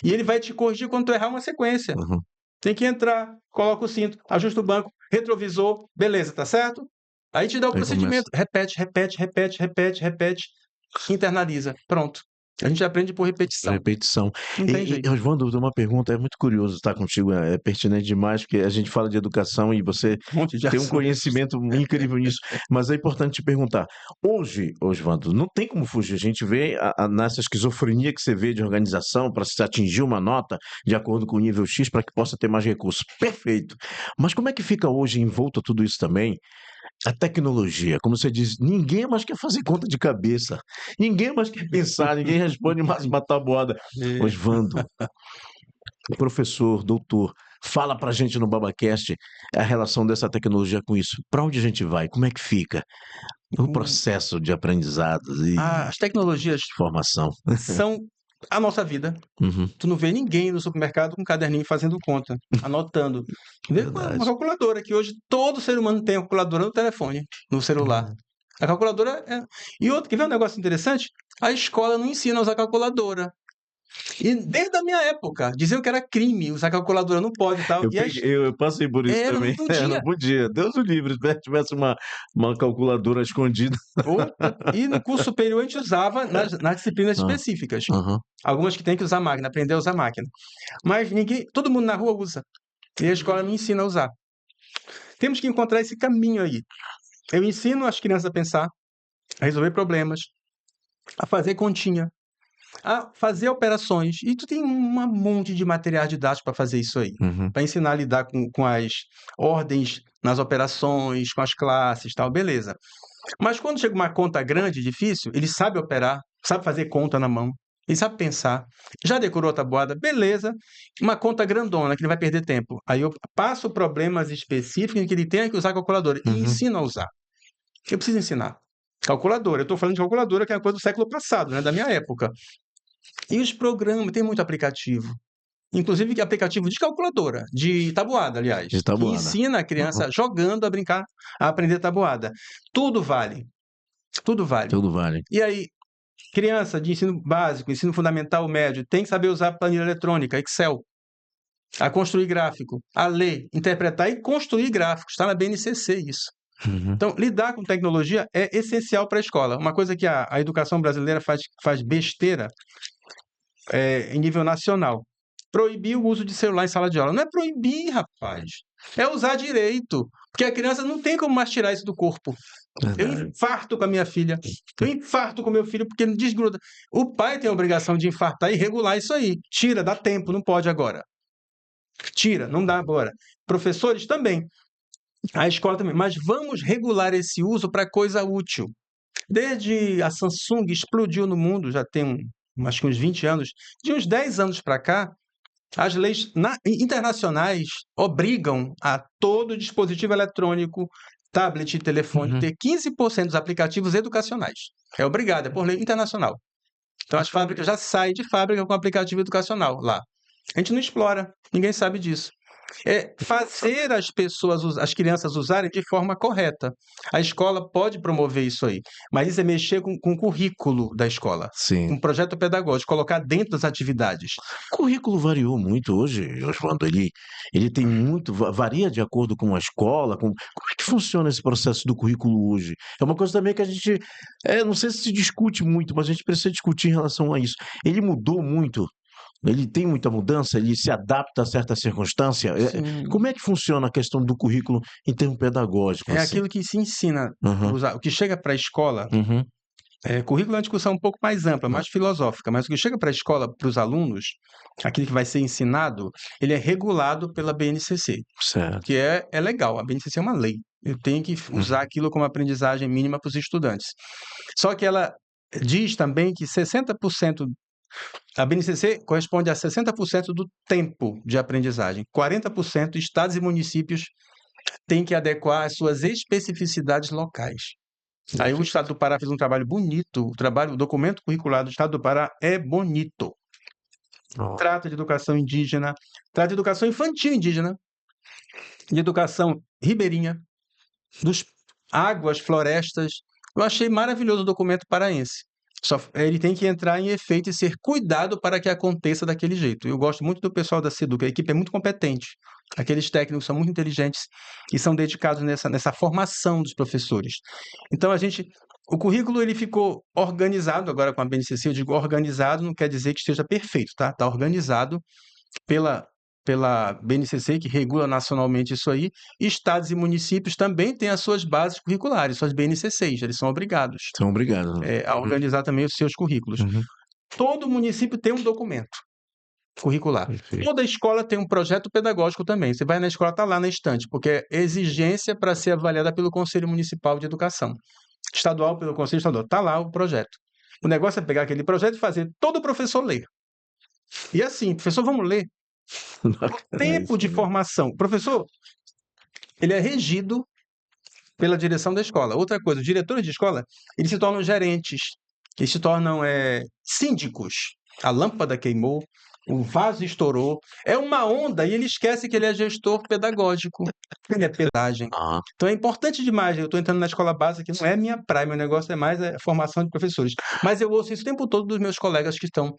E ele vai te corrigir quando tu errar uma sequência. Uhum. Tem que entrar, coloca o cinto, ajusta o banco, retrovisor, beleza, tá certo? Aí te dá o Aí procedimento. Repete, repete, repete, repete, repete. Internaliza. Pronto. A gente aprende por repetição. Repetição. Não tem jeito. Oswaldo, uma pergunta, é muito curioso estar contigo, é pertinente demais, porque a gente fala de educação e você Um monte de tem um assunto. conhecimento incrível nisso, mas é importante te perguntar. Hoje, Oswaldo, não tem como fugir, a gente vê nessa esquizofrenia que você vê de organização para se atingir uma nota de acordo com o nível X para que possa ter mais recursos. Perfeito. Mas como é que fica hoje envolto a tudo isso também? A tecnologia, como você diz, ninguém mais quer fazer conta de cabeça, ninguém mais quer pensar, ninguém responde mais uma tabuada. Oswaldo, professor, doutor, fala pra gente no BabaCast a relação dessa tecnologia com isso. Para onde a gente vai? Como é que fica o processo de aprendizados e As tecnologias formação? são a nossa vida. Uhum, Tu não vê ninguém no supermercado com um caderninho fazendo conta, anotando. Vê com uma verdade. calculadora, que hoje todo ser humano tem a calculadora no telefone, no celular. A calculadora é. E outro, quer ver um negócio interessante? A escola não ensina a usar calculadora. E desde a minha época, diziam que era crime usar calculadora, não pode e tal. Eu passei por isso Não também. podia. Não podia. Deus o livre, se tivesse uma calculadora escondida. E no curso superior a gente usava nas disciplinas Ah, específicas. aham. Algumas que tem que usar máquina, aprender a usar máquina. Mas todo mundo na rua usa. E a escola me ensina a usar. Temos que encontrar esse caminho aí. Eu ensino as crianças a pensar, a resolver problemas, a fazer continha, a fazer operações. E tu tem um monte de material didático para fazer isso aí. Uhum. Para ensinar a lidar com as ordens nas operações, com as classes e tal, beleza. Mas quando chega uma conta grande, difícil, ele sabe operar, sabe fazer conta na mão, ele sabe pensar. Já decorou a tabuada? Beleza. Uma conta grandona, que ele vai perder tempo. Aí eu passo problemas específicos em que ele tenha que usar a calculadora e Uhum. ensino a usar. Eu preciso ensinar. Calculadora. Eu estou falando de calculadora, que é uma coisa do século passado, né, da minha época. E os programas, tem muito aplicativo. Inclusive aplicativo de calculadora, de tabuada, aliás. De Que tabuada. ensina a criança jogando a brincar, a aprender tabuada. Tudo vale. Tudo vale. Tudo vale. E aí, criança de ensino básico, ensino fundamental, médio, tem que saber usar planilha eletrônica, Excel, a construir gráfico, a ler, interpretar e construir gráficos. Está na BNCC isso. Uhum. Então, lidar com tecnologia é essencial para a escola. Uma coisa que a educação brasileira faz besteira em nível nacional. Proibir o uso de celular em sala de aula. Não é proibir, rapaz. É usar direito. Porque a criança não tem como mais tirar isso do corpo. Eu infarto com a minha filha. Eu infarto com meu filho porque ele desgruda. O pai tem a obrigação de infartar e regular isso aí. Tira, dá tempo, não pode agora. Tira, não dá agora. Professores também. A escola também. Mas vamos regular esse uso para coisa útil. Desde a Samsung explodiu no mundo, já tem acho que uns 20 anos, de uns 10 anos para cá, as leis internacionais obrigam a todo dispositivo eletrônico, tablet e telefone ter 15% dos aplicativos educacionais. É obrigado, é por lei internacional. Então as fábricas já saem de fábrica com aplicativo educacional lá. A gente não explora, ninguém sabe disso. É fazer as crianças usarem de forma correta. A escola pode promover isso aí, mas isso é mexer com o currículo da escola. Sim. Um projeto pedagógico, colocar dentro das atividades. O currículo variou muito hoje, Oswaldo. Ele tem muito, varia de acordo com a escola. Como é que funciona esse processo do currículo hoje? É uma coisa também que a gente, não sei se discute muito, mas a gente precisa discutir em relação a isso. Ele mudou muito Ele tem muita mudança? Ele se adapta a certa circunstância? Sim. Como é que funciona a questão do currículo em termo pedagógico, É assim? aquilo que se ensina, Aham. o que chega para a escola. Uhum. Currículo é uma discussão um pouco mais ampla, Hã. mais filosófica, mas o que chega para a escola, para os alunos, aquilo que vai ser ensinado, ele é regulado pela BNCC, que Certo. é legal. A BNCC é uma lei. Eu tenho que usar aquilo como aprendizagem mínima para os estudantes. Só que ela diz também que 60%, a BNCC corresponde a 60% do tempo de aprendizagem. 40% estados e municípios têm que adequar às suas especificidades locais. Aí o Estado do Pará fez um trabalho bonito, o documento curricular do Estado do Pará é bonito. Ó. Trata de educação indígena, trata de educação infantil indígena, de educação ribeirinha, dos águas, florestas. Eu achei maravilhoso o documento paraense. Ele tem que entrar em efeito e ser cuidado para que aconteça daquele jeito. Eu gosto muito do pessoal da SEDUC, a equipe é muito competente. Aqueles técnicos são muito inteligentes e são dedicados nessa formação dos professores. Então o currículo ele ficou organizado agora com a BNCC. Eu digo organizado, não quer dizer que esteja perfeito, tá? Está organizado pela BNCC, que regula nacionalmente isso aí. Estados e municípios também têm as suas bases curriculares, suas BNCCs, eles são obrigados Então, obrigado. a Uhum. organizar também os seus currículos. Uhum. Todo município tem um documento curricular. Perfeito. Toda escola tem um projeto pedagógico também. Você vai na escola, está lá na estante, porque é exigência para ser avaliada pelo Conselho Municipal de Educação. Estadual pelo Conselho Estadual. Está lá o projeto. O negócio é pegar aquele projeto e fazer todo professor ler. E assim, professor, vamos ler. O tempo de formação. O professor, ele é regido pela direção da escola. Outra coisa, os diretores de escola, eles se tornam gerentes, eles se tornam síndicos. A lâmpada queimou, o vaso estourou. É uma onda e ele esquece que ele é gestor pedagógico. Ele é pedagem. Ah, Então é importante demais. Eu estou entrando na escola básica, que não é minha praia, meu negócio é mais a formação de professores. Mas eu ouço isso o tempo todo dos meus colegas que estão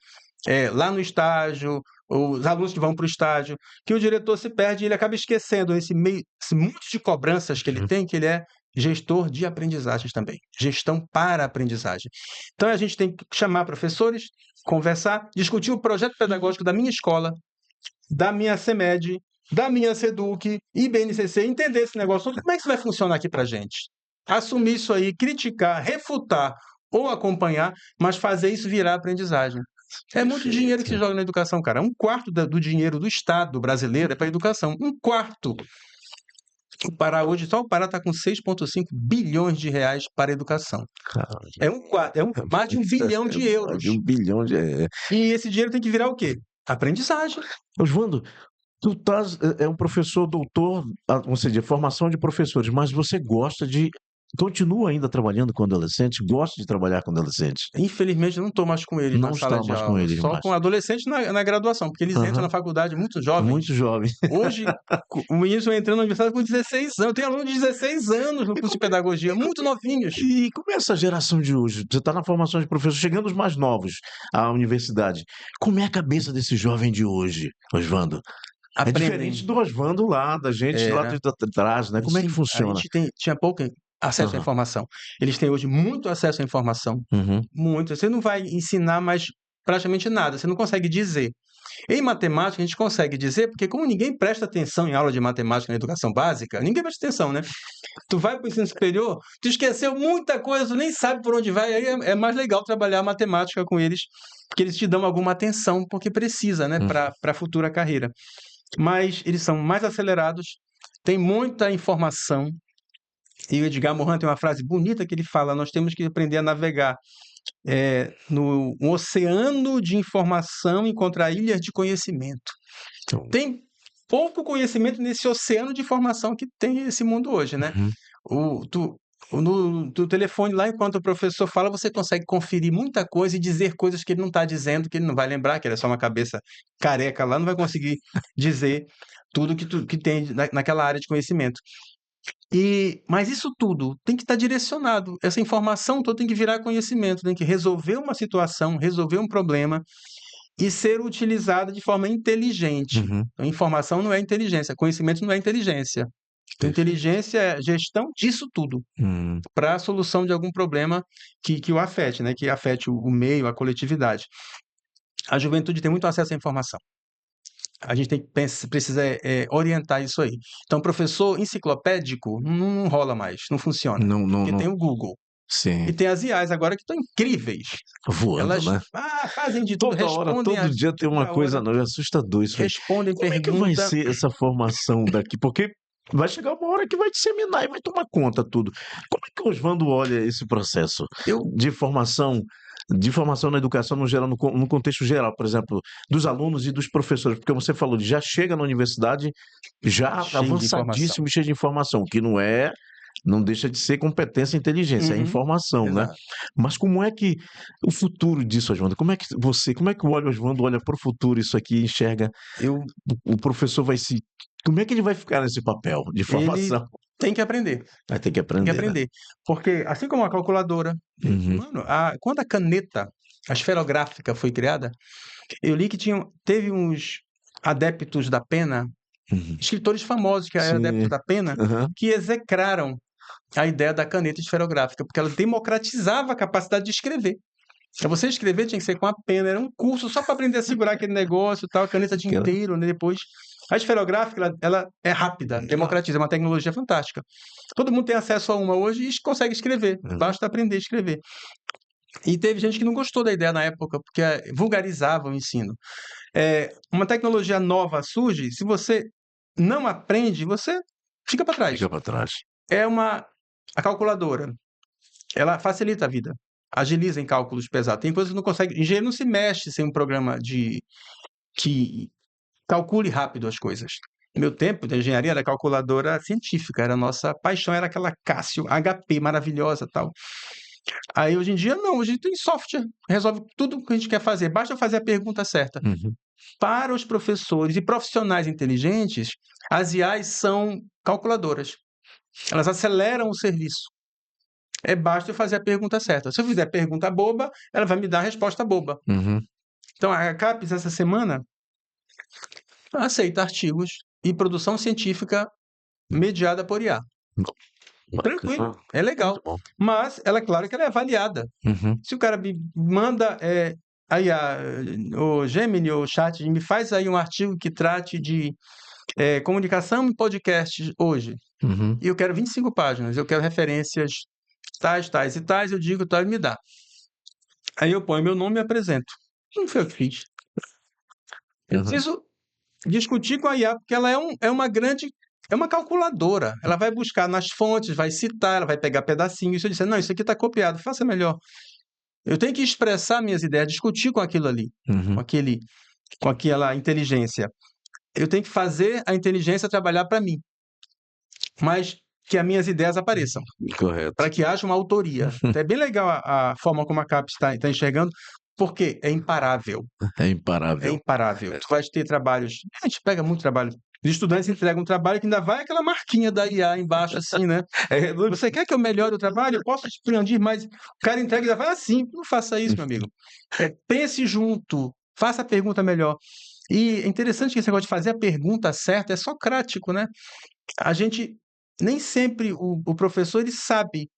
lá no estágio, os alunos que vão para o estágio, que o diretor se perde e ele acaba esquecendo esse monte de cobranças que ele uhum. tem, que ele é gestor de aprendizagens também, gestão para aprendizagem. Então a gente tem que chamar professores, conversar, discutir o projeto pedagógico da minha escola, da minha CEMED, da minha SEDUC e BNCC, entender esse negócio, como é que isso vai funcionar aqui para a gente? Assumir isso aí, criticar, refutar ou acompanhar, mas fazer isso virar aprendizagem. É muito dinheiro que se Perfeito. joga na educação, cara. 1/4 do dinheiro do Estado brasileiro é para a educação. 1/4. O Pará hoje, só o Pará está com 6,5 bilhões de reais para a educação. Cara, É 1/4, mais de 1 bilhão é de mais euros. de 1 bilhão de E esse dinheiro tem que virar o quê? Aprendizagem. Oswaldo, tu estás um professor doutor, vamos dizer, formação de professores, mas você gosta de continua ainda trabalhando com adolescentes? Gosta de trabalhar com adolescentes? Infelizmente, eu não estou mais com eles na Não sala está de mais com aula, eles só mais. com adolescentes na graduação, porque eles entram na Aham. faculdade muito jovens. Muito jovem. Hoje, o menino vai entrando na universidade com 16 anos. Tem aluno de 16 anos no E curso de como é pedagogia, muito novinhos. e como é essa geração de hoje? Você está na formação de professor, chegando os mais novos à universidade. Como é a cabeça desse jovem de hoje, Oswaldo? É Aprendem. diferente do Oswaldo lá, da gente lá Era. de trás, né, como é que A funciona? gente tinha pouco acesso à Aham. informação. Eles têm hoje muito acesso à informação, Uhum. muito. Você não vai ensinar mais praticamente nada, você não consegue dizer. Em matemática, a gente consegue dizer, porque como ninguém presta atenção em aula de matemática na educação básica, ninguém presta atenção, né? Tu vai para o ensino superior, tu esqueceu muita coisa, tu nem sabe por onde vai, aí é mais legal trabalhar matemática com eles, porque eles te dão alguma atenção, porque precisa, né, Uhum. para a futura carreira. Mas eles são mais acelerados, têm muita informação, e o Edgar Morin tem uma frase bonita que ele fala: nós temos que aprender a navegar no um oceano de informação e encontrar ilhas de conhecimento. Então, Tem pouco conhecimento nesse oceano de informação que tem esse mundo hoje, né? uhum. No telefone lá, enquanto o professor fala, você consegue conferir muita coisa e dizer coisas que ele não está dizendo, que ele não vai lembrar, que ele é só uma cabeça careca lá, não vai conseguir dizer tudo que tem naquela área de conhecimento. Mas isso tudo tem que estar direcionado. Essa informação toda tem que virar conhecimento, tem que resolver uma situação, resolver um problema e ser utilizada de forma inteligente. Uhum. Então, informação não é inteligência, conhecimento não é inteligência. Perfeito. Inteligência é gestão disso tudo Hum. para a solução de algum problema que o afete, né? Que afete o meio, a coletividade. A juventude tem muito acesso à informação. A gente precisa orientar isso aí. Então, professor enciclopédico não rola mais, não funciona. Não, não, Porque não. tem o Google. Sim. E tem as IAs agora que estão incríveis. Voando, Elas né? fazem de tudo, Toda hora, respondem todo dia tem uma toda coisa hora, nova, é assustador isso aí. respondem Como é que vai pergunta. ser essa formação daqui? Porque vai chegar uma hora que vai disseminar e vai tomar conta tudo. Como é que o Oswaldo olha esse processo Eu de formação na educação no geral, no contexto geral, por exemplo, dos alunos e dos professores? Porque você falou de já chega na universidade já cheio de informação. avançadíssimo, e cheio de informação, que não deixa de ser competência e inteligência, é Uhum, informação, né? exato. Mas como é que o futuro disso, Oswaldo? Como é que o Oswaldo olha para o futuro isso aqui e enxerga Eu, o professor vai se como é que ele vai ficar nesse papel de ele formação? tem que aprender, Vai ter que tem que aprender, né? aprender. Porque, assim como a calculadora, Uhum, mano, quando a caneta, a esferográfica foi criada, eu li que teve uns adeptos da pena, uhum. escritores famosos que eram adeptos Sim. da pena, Aham. que execraram a ideia da caneta esferográfica, porque ela democratizava a capacidade de escrever. Para você escrever tinha que ser com a pena, era um curso só para aprender a segurar aquele negócio e tal, a caneta dia Aquela inteiro, né, depois. A esferográfica, ela é rápida, democratiza, é uma tecnologia fantástica. Todo mundo tem acesso a uma hoje e consegue escrever, Uhum. basta aprender a escrever. E teve gente que não gostou da ideia na época, porque vulgarizava o ensino. Uma tecnologia nova surge, se você não aprende, você fica para trás. Fica para trás. A calculadora, ela facilita a vida, agiliza em cálculos pesados. Tem coisas que não consegue. Engenheiro não se mexe sem um programa que calcule rápido as coisas. No meu tempo de engenharia era calculadora científica, era a nossa paixão, era aquela Cássio HP maravilhosa tal. Aí hoje em dia não, hoje tem software, resolve tudo o que a gente quer fazer, basta fazer a pergunta certa. Uhum. Para os professores e profissionais inteligentes, as IAs são calculadoras. Elas aceleram o serviço. Basta eu fazer a pergunta certa. Se eu fizer a pergunta boba, ela vai me dar a resposta boba. Uhum. Então, a CAPES, essa semana, aceita artigos e produção científica mediada por IA. Tranquilo, Bacana. é legal. Muito bom. Mas, claro que ela é avaliada. Uhum. Se o cara me manda aí o Gemini ou o Chat, me faz aí um artigo que trate de comunicação em podcast hoje, Uhum. e eu quero 25 páginas, eu quero referências tais, tais e tais, eu digo, tal, e me dá. Aí eu ponho meu nome e apresento. Não foi eu que fiz. Eu Uhum. preciso discutir com a IA, porque ela é uma calculadora. Ela vai buscar nas fontes, vai citar, ela vai pegar pedacinhos. Se eu disser, não, isso aqui está copiado, faça melhor. Eu tenho que expressar minhas ideias, discutir com aquilo ali, Uhum. com aquela inteligência. Eu tenho que fazer a inteligência trabalhar para mim, mas que as minhas ideias apareçam, Correto. para que haja uma autoria. Então, é bem legal a forma como a CAPES está enxergando, porque é imparável. É É imparável. imparável. Tu vais ter trabalhos. A gente pega muito trabalho. Os estudantes entregam um trabalho que ainda vai aquela marquinha da IA embaixo, assim, né? Você quer que eu melhore o trabalho? Eu posso expandir mais. O cara entrega e ainda vai assim. Não faça isso, meu amigo. Pense junto. Faça a pergunta melhor. E é interessante que esse negócio de fazer a pergunta certa é socrático, né? A gente. Nem sempre o professor ele sabe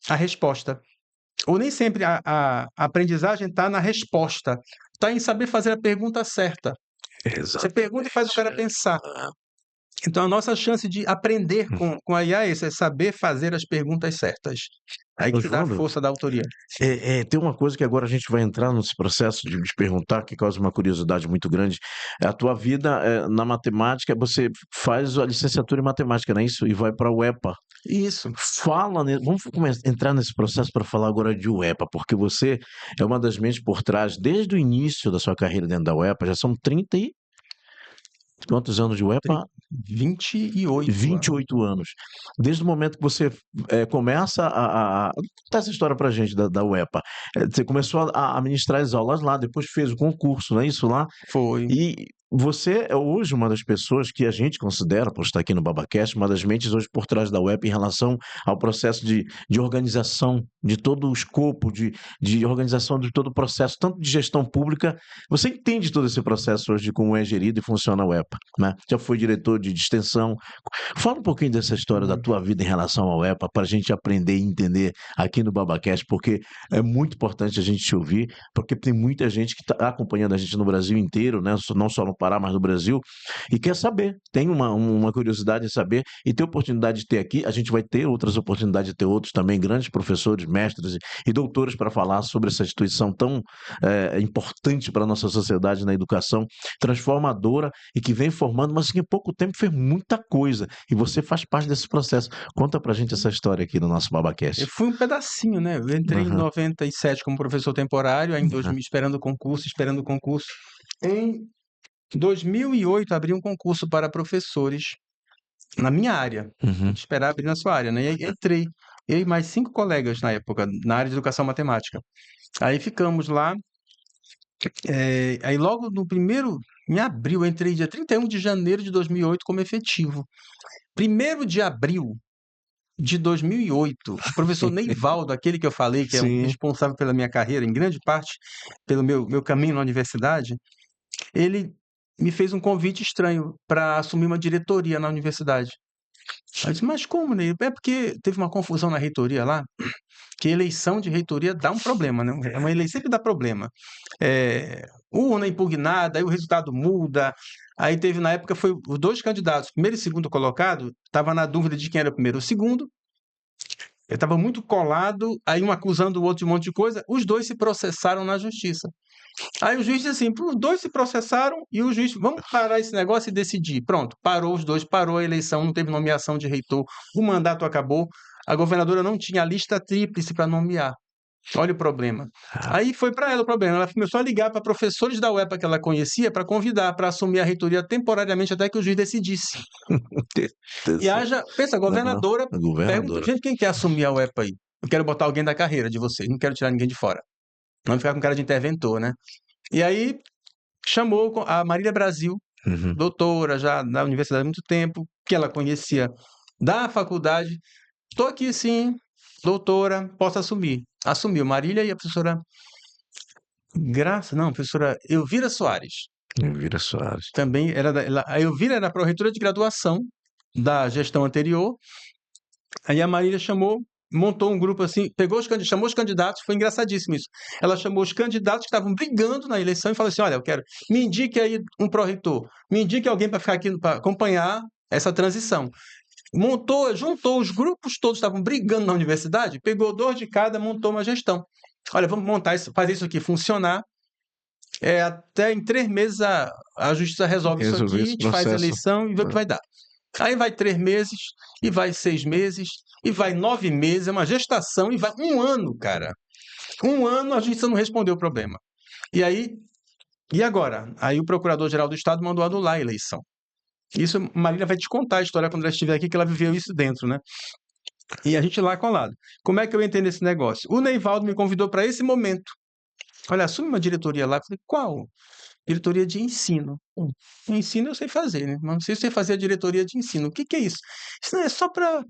a resposta. Ou nem sempre a aprendizagem está na resposta. Está em saber fazer a pergunta certa. Você pergunta e faz o cara pensar. Então, a nossa chance de aprender com a IA é essa, é saber fazer as perguntas certas. Aí que dá a Oswaldo, força da autoria. tem uma coisa que agora a gente vai entrar nesse processo de te perguntar, que causa uma curiosidade muito grande. A tua vida na matemática, você faz a licenciatura em matemática, não é isso? E vai para a UEPA. Isso. Vamos entrar nesse processo para falar agora de UEPA, porque você é uma das mentes por trás, desde o início da sua carreira dentro da UEPA, já são 30 e quantos anos de UEPA? 28 anos. 28 anos. Desde o momento que você começa contar essa história pra gente da UEPA. Você começou a ministrar as aulas lá, depois fez o concurso, não é isso lá? Foi. E você é hoje uma das pessoas que a gente considera, por estar aqui no BabaCast, uma das mentes hoje por trás da UEPA em relação ao processo de organização de todo o escopo, de organização de todo o processo, tanto de gestão pública. Você entende todo esse processo hoje de como é gerido e funciona a UEPA, né? Já foi diretor de extensão. Fala um pouquinho dessa história da Uhum. tua vida em relação ao EPA, para a gente aprender e entender aqui no BabaCast, porque é muito importante a gente te ouvir, porque tem muita gente que está acompanhando a gente no Brasil inteiro, né? Não só no Pará, mas no Brasil, e quer saber, tem uma curiosidade em saber, e ter oportunidade de ter aqui, a gente vai ter outras oportunidades de ter outros também, grandes professores, mestres e doutores para falar sobre essa instituição tão importante para a nossa sociedade na educação, transformadora e que vem formando, mas que em pouco tempo fez muita coisa. E você faz parte desse processo. Conta pra gente essa história aqui no nosso Eu BabaCast. fui um pedacinho, né? Eu entrei em Aham, 97 como professor temporário, aí em aham, 2000 esperando o concurso. Em 2008 abri um concurso para professores na minha área. A uhum, gente esperava abrir na sua área, né? E aí entrei, eu e mais 5 colegas na época, na área de educação matemática. Aí ficamos lá, aí logo no primeiro, em abril, eu entrei dia 31 de janeiro de 2008 como efetivo. 1º de abril de 2008, o professor Neivaldo, aquele que eu falei que é um Sim. responsável pela minha carreira, em grande parte pelo meu caminho na universidade, ele me fez um convite estranho para assumir uma diretoria na universidade. Aí eu disse, mas como, Ney? É porque teve uma confusão na reitoria lá, que eleição de reitoria dá um problema, né? É uma eleição que dá problema. Urna impugnada, aí o resultado muda. Aí teve, na época, foi os 2 candidatos, primeiro e segundo colocado, estava na dúvida de quem era o primeiro ou o segundo. Eu estava muito colado, aí um acusando o outro de um monte de coisa, os 2 se processaram na justiça. Aí o juiz disse assim: os 2 se processaram e o juiz, vamos parar esse negócio e decidir. Pronto, parou os 2, parou a eleição, não teve nomeação de reitor, o mandato acabou, a governadora não tinha a lista tríplice para nomear. Olha o problema. Ah, Aí foi para ela o problema. Ela começou a ligar para professores da UEPA que ela conhecia para convidar para assumir a reitoria temporariamente até que o juiz decidisse. E haja, pensa, a aham, governadora a perguntou: governadora. gente, quem quer assumir a UEPA aí? Eu quero botar alguém da carreira de vocês, não quero tirar ninguém de fora. Não ficar com cara de interventor, né? E aí chamou a Marília Brasil, Uhum. doutora já na universidade há muito tempo, que ela conhecia da faculdade. Estou aqui sim, doutora, posso assumir. Assumiu Marília e a professora Graça, não, professora Elvira Soares. Elvira Soares. Também era a Elvira era pró-reitora de graduação da gestão anterior. Aí a Marília chamou, montou um grupo assim, chamou os candidatos, foi engraçadíssimo isso. Ela chamou os candidatos que estavam brigando na eleição e falou assim: olha, eu quero, me indique aí um pró-reitor, me indique alguém para ficar aqui para acompanhar essa transição. Juntou os grupos todos que estavam brigando na universidade, pegou 2 de cada, montou uma gestão. Olha, vamos montar isso, fazer isso aqui funcionar. Até em 3 meses a justiça resolve isso Resolver aqui, a esse gente faz a processo. eleição e vê o que vai dar. Aí vai 3 meses, e vai 6 meses, e vai 9 meses, é uma gestação, e vai 1 ano, cara. 1 ano a justiça não respondeu o problema. E aí, e agora? Aí o Procurador-Geral do Estado mandou anular a eleição. Isso, Marília vai te contar a história quando ela estiver aqui, que ela viveu isso dentro, né? E a gente lá colado. Como é que eu entrei nesse negócio? O Neivaldo me convidou para esse momento. Olha, assume uma diretoria lá. Eu falei, qual? Diretoria de ensino. Ensino eu sei fazer, né? Mas não sei se eu sei fazer a diretoria de ensino. O que é isso? Isso não é só para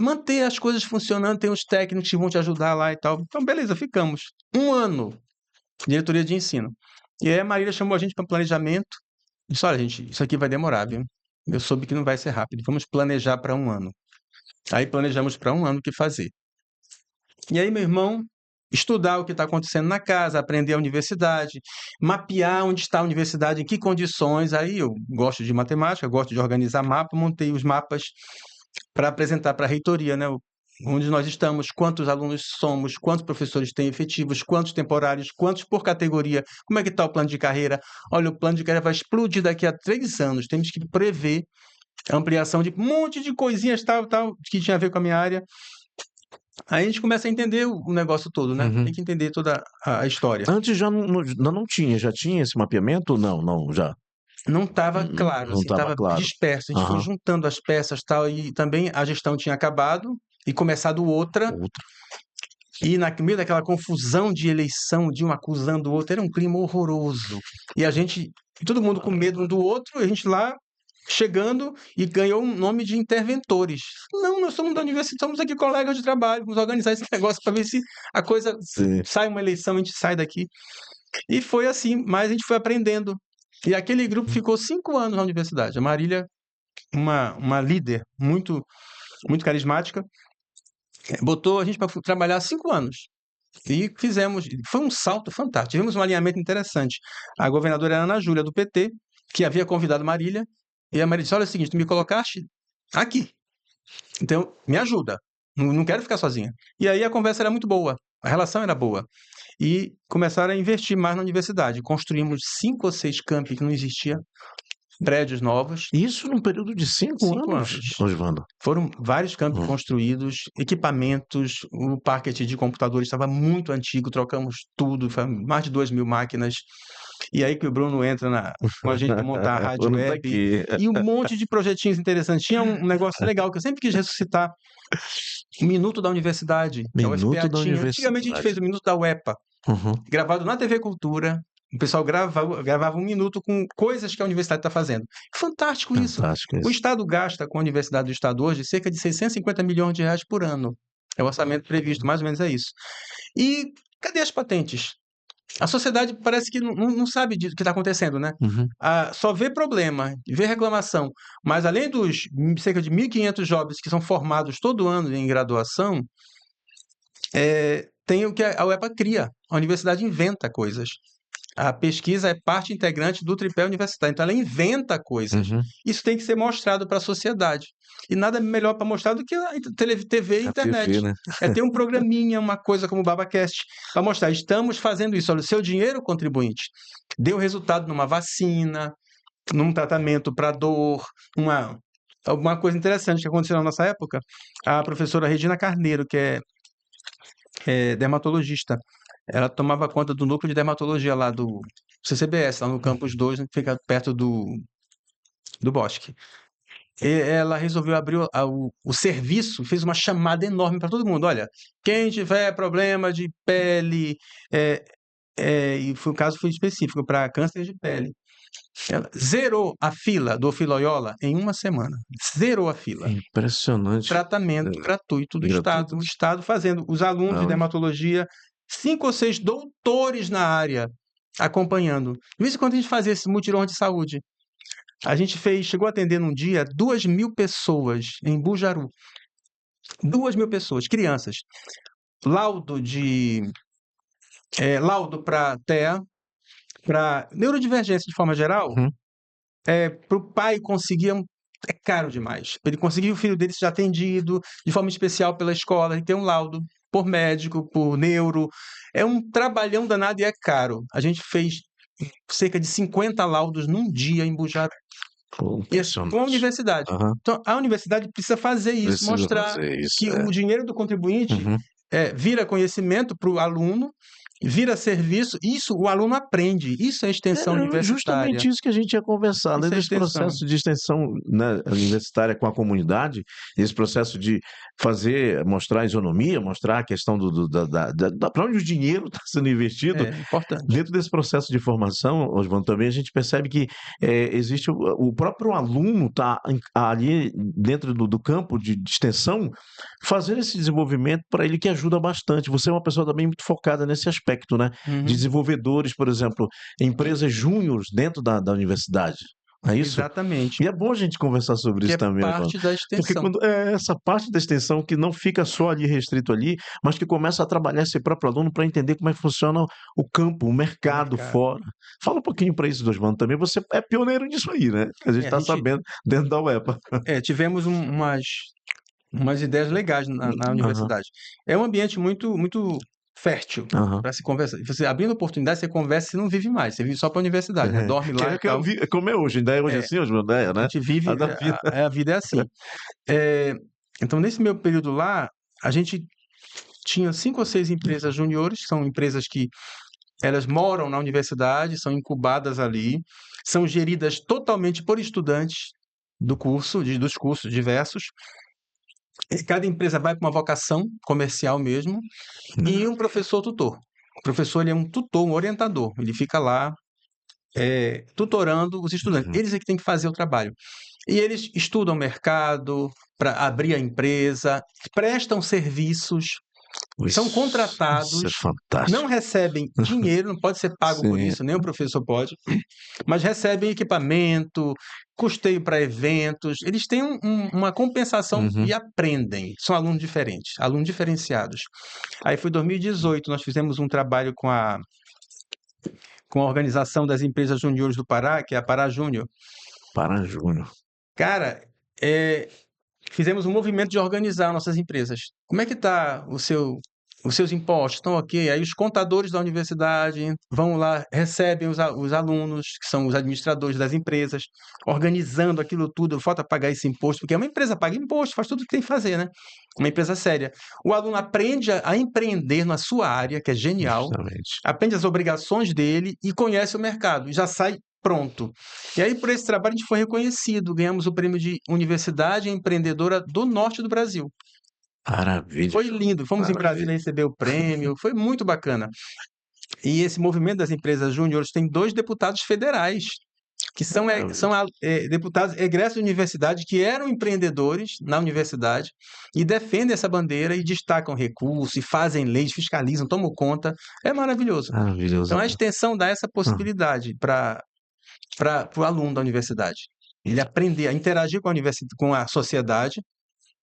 manter as coisas funcionando, tem uns técnicos que vão te ajudar lá e tal. Então, beleza, ficamos. 1 ano, diretoria de ensino. E aí a Marília chamou a gente para planejamento. Disse, olha, gente, isso aqui vai demorar, viu? Eu soube que não vai ser rápido. Vamos planejar para 1 ano. Aí planejamos para 1 ano o que fazer. E aí, meu irmão, estudar o que está acontecendo na casa, aprender a universidade, mapear onde está a universidade, em que condições. Aí eu gosto de matemática, gosto de organizar mapa, montei os mapas para apresentar para a reitoria, né? Onde nós estamos, quantos alunos somos, quantos professores têm efetivos, quantos temporários, quantos por categoria, como é que está o plano de carreira. Olha, o plano de carreira vai explodir daqui a 3 anos, temos que prever a ampliação de um monte de coisinhas, tal, que tinha a ver com a minha área. Aí a gente começa a entender o negócio todo, né? Uhum. Tem que entender toda a história. Antes já não tinha, já tinha esse mapeamento? Não, não, já. Não estava claro, Não assim, estava estava claro. disperso. A gente foi Aham. juntando as peças tal, e também a gestão tinha acabado e começado outra. Outra. E no meio daquela confusão de eleição, de um acusando o outro, era um clima horroroso. E a gente, todo mundo com medo um do outro, e a gente lá chegando e ganhou um nome de interventores. Não, nós somos da universidade, somos aqui colegas de trabalho, vamos organizar esse negócio para ver se a coisa Sim. sai uma eleição, a gente sai daqui. E foi assim, mas a gente foi aprendendo. E aquele grupo ficou 5 anos na universidade. A Marília, uma líder muito, muito carismática, botou a gente para trabalhar 5 anos. E fizemos, foi um salto fantástico. Tivemos um alinhamento interessante. A governadora era Ana Júlia, do PT, que havia convidado Marília, e a Marília disse: olha, é o seguinte, tu me colocaste aqui, então me ajuda, não quero ficar sozinha. E aí a conversa era muito boa, a relação era boa. E começaram a investir mais na universidade. Construímos 5 ou 6 campi que não existia, prédios novos. Isso num período de 5 5 anos, anos. Oswaldo? Foram vários campos construídos, equipamentos, o parque de computadores estava muito antigo, trocamos tudo, foi mais de 2.000 máquinas. E aí que o Bruno entra com a gente para montar a rádio Bruno tá web aqui. e um monte de projetinhos interessantes. Tinha um negócio legal que eu sempre quis ressuscitar, o Minuto da Universidade, que a Minuto UFPA da tinha. Antigamente a gente fez o Minuto da UEPA, gravado na TV Cultura. O pessoal gravava 1 minuto com coisas que a universidade está fazendo. Fantástico isso. Fantástico O isso. Estado gasta com a Universidade do Estado hoje cerca de 650 milhões de reais por ano. É o orçamento previsto, mais ou menos é isso. E cadê as patentes? A sociedade parece que não sabe disso que está acontecendo, né? Só vê problema, vê reclamação. Mas além dos cerca de 1.500 jovens que são formados todo ano em graduação, tem o que a UEPA cria. A universidade inventa coisas. A pesquisa é parte integrante do tripé universitário, então ela inventa coisas. Isso tem que ser mostrado para a sociedade. E nada melhor para mostrar do que a TV e a internet. TV, né? É ter um programinha, uma coisa como o BabaCast, para mostrar, estamos fazendo isso. Olha, o seu dinheiro, contribuinte, deu resultado numa vacina, num tratamento para dor, uma coisa interessante que aconteceu na nossa época. A professora Regina Carneiro, que é dermatologista, ela tomava conta do núcleo de dermatologia lá do CCBS, lá no Campus 2, que fica perto do Bosque. E ela resolveu abrir o serviço, fez uma chamada enorme para todo mundo. Olha, quem tiver problema de pele, e o caso foi específico para câncer de pele, ela zerou a fila do Ofiloiola em 1 semana. Zerou a fila. Impressionante. Tratamento gratuito do Estado. O Estado fazendo. Os alunos de dermatologia, 5 ou 6 doutores na área acompanhando. De vez em quando a gente fazia esse mutirão de saúde. A gente chegou a atender num dia 2.000 pessoas em Bujaru. 2.000 pessoas, crianças. Laudo para TEA, para neurodivergência de forma geral, para o pai conseguir é caro demais. Para ele conseguir o filho dele seja atendido de forma especial pela escola, ele tem um laudo por médico, por neuro. É um trabalhão danado e é caro. A gente fez cerca de 50 laudos num dia em Bujaru. Com a universidade. Então, a universidade precisa fazer isso, mostrar que o dinheiro do contribuinte vira conhecimento para o aluno, vira serviço, isso o aluno aprende, isso é extensão universitária. Justamente isso que a gente ia conversar, além desse processo de extensão, né, universitária com a comunidade, esse processo de mostrar a isonomia, mostrar a questão para onde o dinheiro está sendo investido. É importante. Dentro desse processo de formação, Oswaldo, também a gente percebe que existe o próprio aluno está ali dentro do campo de extensão, fazendo esse desenvolvimento para ele que ajuda bastante. Você é uma pessoa também muito focada nesse aspecto, né? Desenvolvedores, por exemplo, empresas júniores dentro da universidade. É isso? Exatamente. E é bom a gente conversar sobre isso também. É parte da extensão. Porque quando essa parte da extensão que não fica só ali restrito ali, mas que começa a trabalhar esse próprio aluno para entender como é que funciona o campo, o mercado fora. Fala um pouquinho para isso, Oswaldo, também. Você é pioneiro nisso aí, né? A gente está sabendo dentro da UEPA. Tivemos umas ideias legais na universidade. É um ambiente muito, muito fértil para se conversar. Você abrindo oportunidade, você conversa e não vive mais. Você vive só para a universidade, né? Dorme lá e tal. Como é hoje, ainda é hoje assim, Oswaldo, né? A gente vive, a vida é assim. Então, nesse meu período lá, a gente tinha 5 ou 6 empresas juniores, são empresas que elas moram na universidade, são incubadas ali, são geridas totalmente por estudantes dos cursos diversos. Cada empresa vai para uma vocação comercial mesmo, e um professor tutor. O professor ele é um tutor, um orientador. Ele fica lá tutorando os estudantes. Eles é que têm que fazer o trabalho. E eles estudam o mercado para abrir a empresa, prestam serviços, são Isso é contratados, não fantástico. recebem dinheiro, não pode ser pago por Sim. isso, nem o professor pode, mas recebem equipamento, custeio para eventos, eles têm uma compensação Uhum. e aprendem. São alunos diferentes, alunos diferenciados. Aí foi 2018, nós fizemos um trabalho com a Organização das Empresas Juniores do Pará, que é a Pará Júnior. Para Júnior. Cara, fizemos um movimento de organizar nossas empresas. Como é que está os seus impostos? Estão ok? Aí os contadores da universidade vão lá, recebem os alunos, que são os administradores das empresas, organizando aquilo tudo, falta pagar esse imposto, porque uma empresa paga imposto, faz tudo o que tem que fazer, né? Uma empresa séria. O aluno aprende a empreender na sua área, que é genial, Justamente. aprende as obrigações dele e conhece o mercado, e já sai pronto. E aí, por esse trabalho, a gente foi reconhecido, ganhamos o prêmio de Universidade Empreendedora do Norte do Brasil. Maravilha, Foi lindo, fomos em maravilha. Brasília receber o prêmio, foi muito bacana. E esse movimento das empresas júniores tem 2 deputados federais, que são deputados egressos da universidade, que eram empreendedores na universidade, e defendem essa bandeira e destacam recursos, e fazem leis, fiscalizam, tomam conta. É maravilhoso. Maravilhoso. Então, a extensão dá essa possibilidade para o aluno da universidade. Ele aprender a interagir com a sociedade,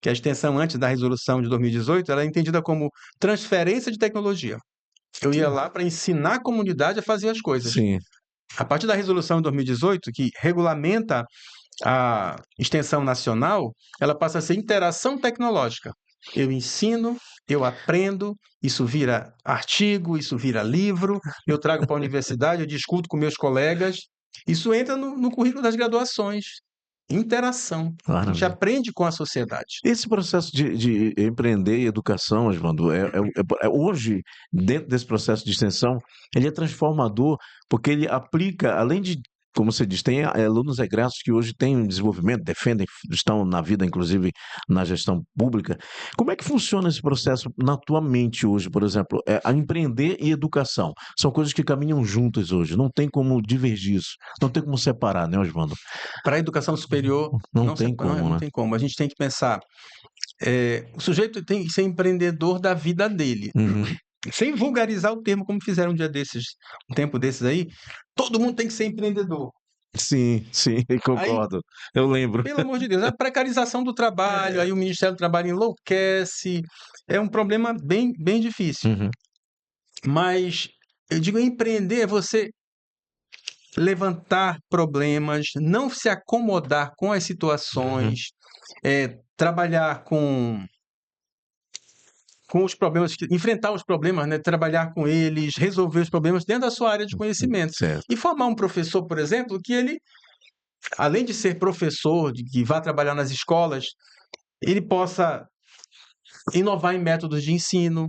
que a extensão antes da resolução de 2018, ela é entendida como transferência de tecnologia. Eu ia lá para ensinar a comunidade a fazer as coisas. Sim. A partir da resolução de 2018, que regulamenta a extensão nacional, ela passa a ser interação tecnológica. Eu ensino, eu aprendo, isso vira artigo, isso vira livro, eu trago para a universidade, eu discuto com meus colegas. Isso entra no currículo das graduações. Interação. A gente Maravilha. aprende com a sociedade. Esse processo de empreender e educação, Osvaldo, hoje, dentro desse processo de extensão, ele é transformador, porque ele aplica, além de, como você diz, tem alunos egressos que hoje têm um desenvolvimento, defendem, estão na vida, inclusive na gestão pública. Como é que funciona esse processo na tua mente hoje, por exemplo? A empreender e educação são coisas que caminham juntas hoje, não tem como divergir isso, não tem como separar, né, Osvaldo? Para a educação superior, Não tem como, não né? tem como. A gente tem que pensar, o sujeito tem que ser empreendedor da vida dele. Uhum. Sem vulgarizar o termo, como fizeram um tempo desses aí, todo mundo tem que ser empreendedor. Sim, sim, Aí, concordo. Eu lembro. pelo amor de Deus, a precarização do trabalho, aí o Ministério do Trabalho enlouquece, é um problema bem, bem difícil. Uhum. Mas eu digo, empreender é você levantar problemas, não se acomodar com as Uhum. situações, trabalhar com os problemas, enfrentar os problemas, né? Trabalhar com eles, resolver os problemas dentro da sua área de conhecimento. Certo. E formar um professor, por exemplo, que ele, além de ser professor, que vá trabalhar nas escolas, ele possa inovar em métodos de ensino,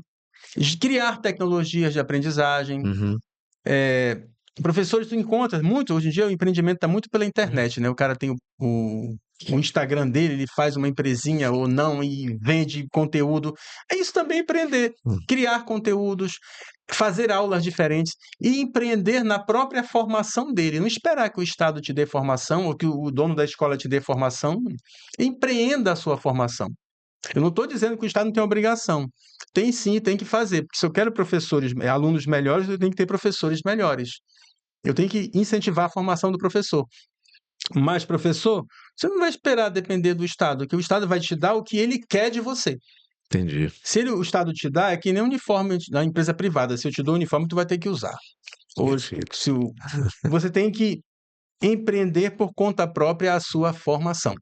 criar tecnologias de aprendizagem. Uhum. Professores tu encontras muito, hoje em dia o empreendimento está muito pela internet, né? O cara tem o Instagram dele, ele faz uma empresinha ou não e vende conteúdo. É isso também empreender, criar conteúdos, fazer aulas diferentes e empreender na própria formação dele. Não esperar que o Estado te dê formação ou que o dono da escola te dê formação. Empreenda a sua formação. Eu não estou dizendo que o Estado não tem obrigação. Tem sim, tem que fazer. Porque se eu quero alunos melhores, eu tenho que ter professores melhores. Eu tenho que incentivar a formação do professor. Mas, professor, você não vai esperar depender do Estado, que o Estado vai te dar o que ele quer de você. Entendi. Se o Estado te dá, é que nem uniforme da empresa privada. Se eu te dou o uniforme, tu vai ter que usar. Você tem que empreender por conta própria a sua formação.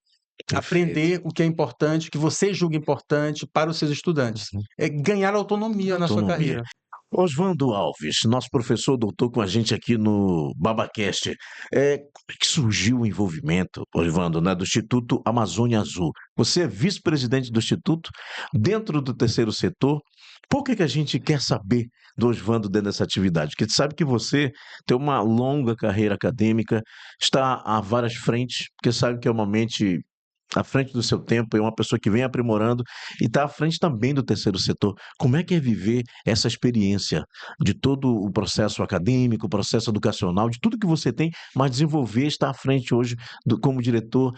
Aprender o que é importante, o que você julga importante para os seus estudantes. É ganhar autonomia na sua carreira. Osvaldo Alves, nosso professor doutor com a gente aqui no BabaCast. Como é que surgiu o envolvimento, Osvaldo, né, do Instituto Amazônia Azul? Você é vice-presidente do Instituto, dentro do terceiro setor. Por que a gente quer saber do Osvaldo dentro dessa atividade? Porque a gente sabe que você tem uma longa carreira acadêmica, está a várias frentes, porque sabe que é uma mente à frente do seu tempo, é uma pessoa que vem aprimorando e está à frente também do terceiro setor. Como é que é viver essa experiência de todo o processo acadêmico, o processo educacional, de tudo que você tem, mas desenvolver, estar à frente hoje como diretor,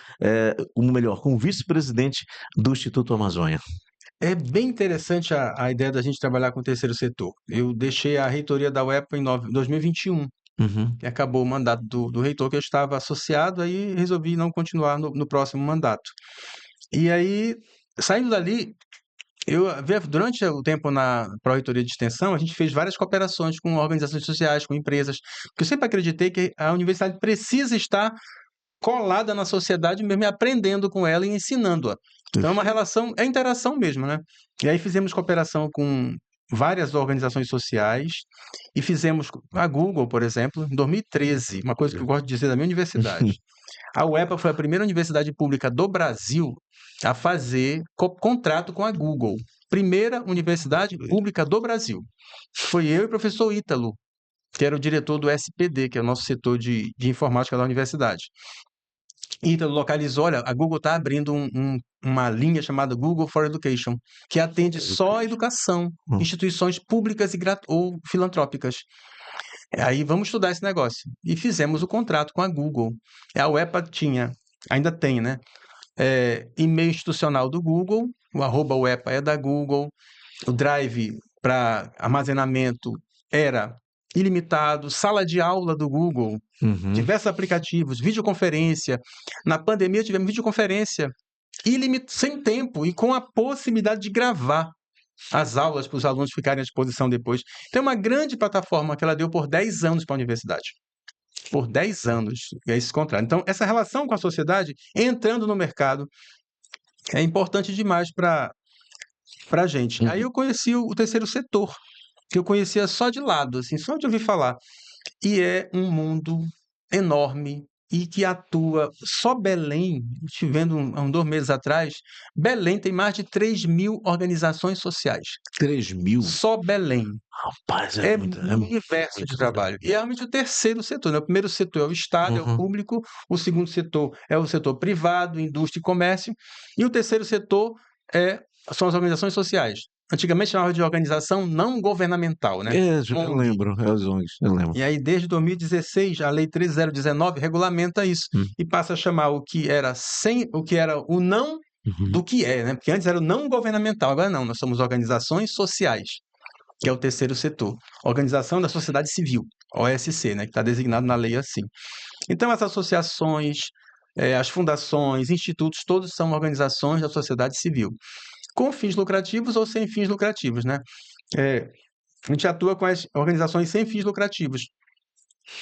como melhor, como vice-presidente do Instituto Amazônia? É bem interessante a ideia da gente trabalhar com o terceiro setor. Eu deixei a reitoria da UEPA em 2021, Uhum. que acabou o mandato do reitor, que eu estava associado, aí resolvi não continuar no próximo mandato. E aí, saindo dali, durante o tempo na Pró-Reitoria de Extensão, a gente fez várias cooperações com organizações sociais, com empresas, porque eu sempre acreditei que a universidade precisa estar colada na sociedade mesmo, e aprendendo com ela e ensinando-a. Então é uma relação, é interação mesmo, né? E aí fizemos cooperação com várias organizações sociais e fizemos a Google, por exemplo, em 2013, uma coisa que eu gosto de dizer da minha universidade. A UEPA foi a primeira universidade pública do Brasil a fazer contrato com a Google. Primeira universidade pública do Brasil. Foi eu e o professor Ítalo, que era o diretor do SPD, que é o nosso setor de informática da universidade. Ítalo localizou, olha, a Google está abrindo uma linha chamada Google for Education, que atende só a educação, instituições públicas ou filantrópicas. Aí vamos estudar esse negócio. E fizemos o contrato com a Google. A UEPA ainda tem, né? E-mail institucional do Google, o @uepa é da Google, o Drive para armazenamento era ilimitado, sala de aula do Google, diversos aplicativos, videoconferência. Na pandemia tivemos videoconferência sem tempo e com a possibilidade de gravar as aulas para os alunos ficarem à disposição depois. Então, é uma grande plataforma que ela deu por 10 anos para a universidade. Por 10 anos, é esse contrato. Então, essa relação com a sociedade, entrando no mercado, é importante demais para a gente. Aí eu conheci o terceiro setor, que eu conhecia só de lado, assim, só de ouvir falar. E é um mundo enorme e que atua só Belém, estive vendo há 2 meses atrás, Belém tem mais de 3.000 organizações sociais. 3.000? Só Belém. Rapaz, É um universo de trabalho. E é realmente o terceiro setor, né? O primeiro setor é o Estado, é o público, o segundo setor é o setor privado, indústria e comércio, e o terceiro setor são as organizações sociais. Antigamente chamava de organização não governamental, né? Eu lembro, as ONGs, eu lembro. E aí, desde 2016, a Lei 13.019 regulamenta isso e passa a chamar o que era o não do que é, né? Porque antes era o não governamental, agora não, nós somos organizações sociais, que é o terceiro setor. Organização da Sociedade Civil, OSC, né? Que está designado na lei assim. Então, as associações, as fundações, institutos, todos são organizações da sociedade civil, com fins lucrativos ou sem fins lucrativos, né? A gente atua com as organizações sem fins lucrativos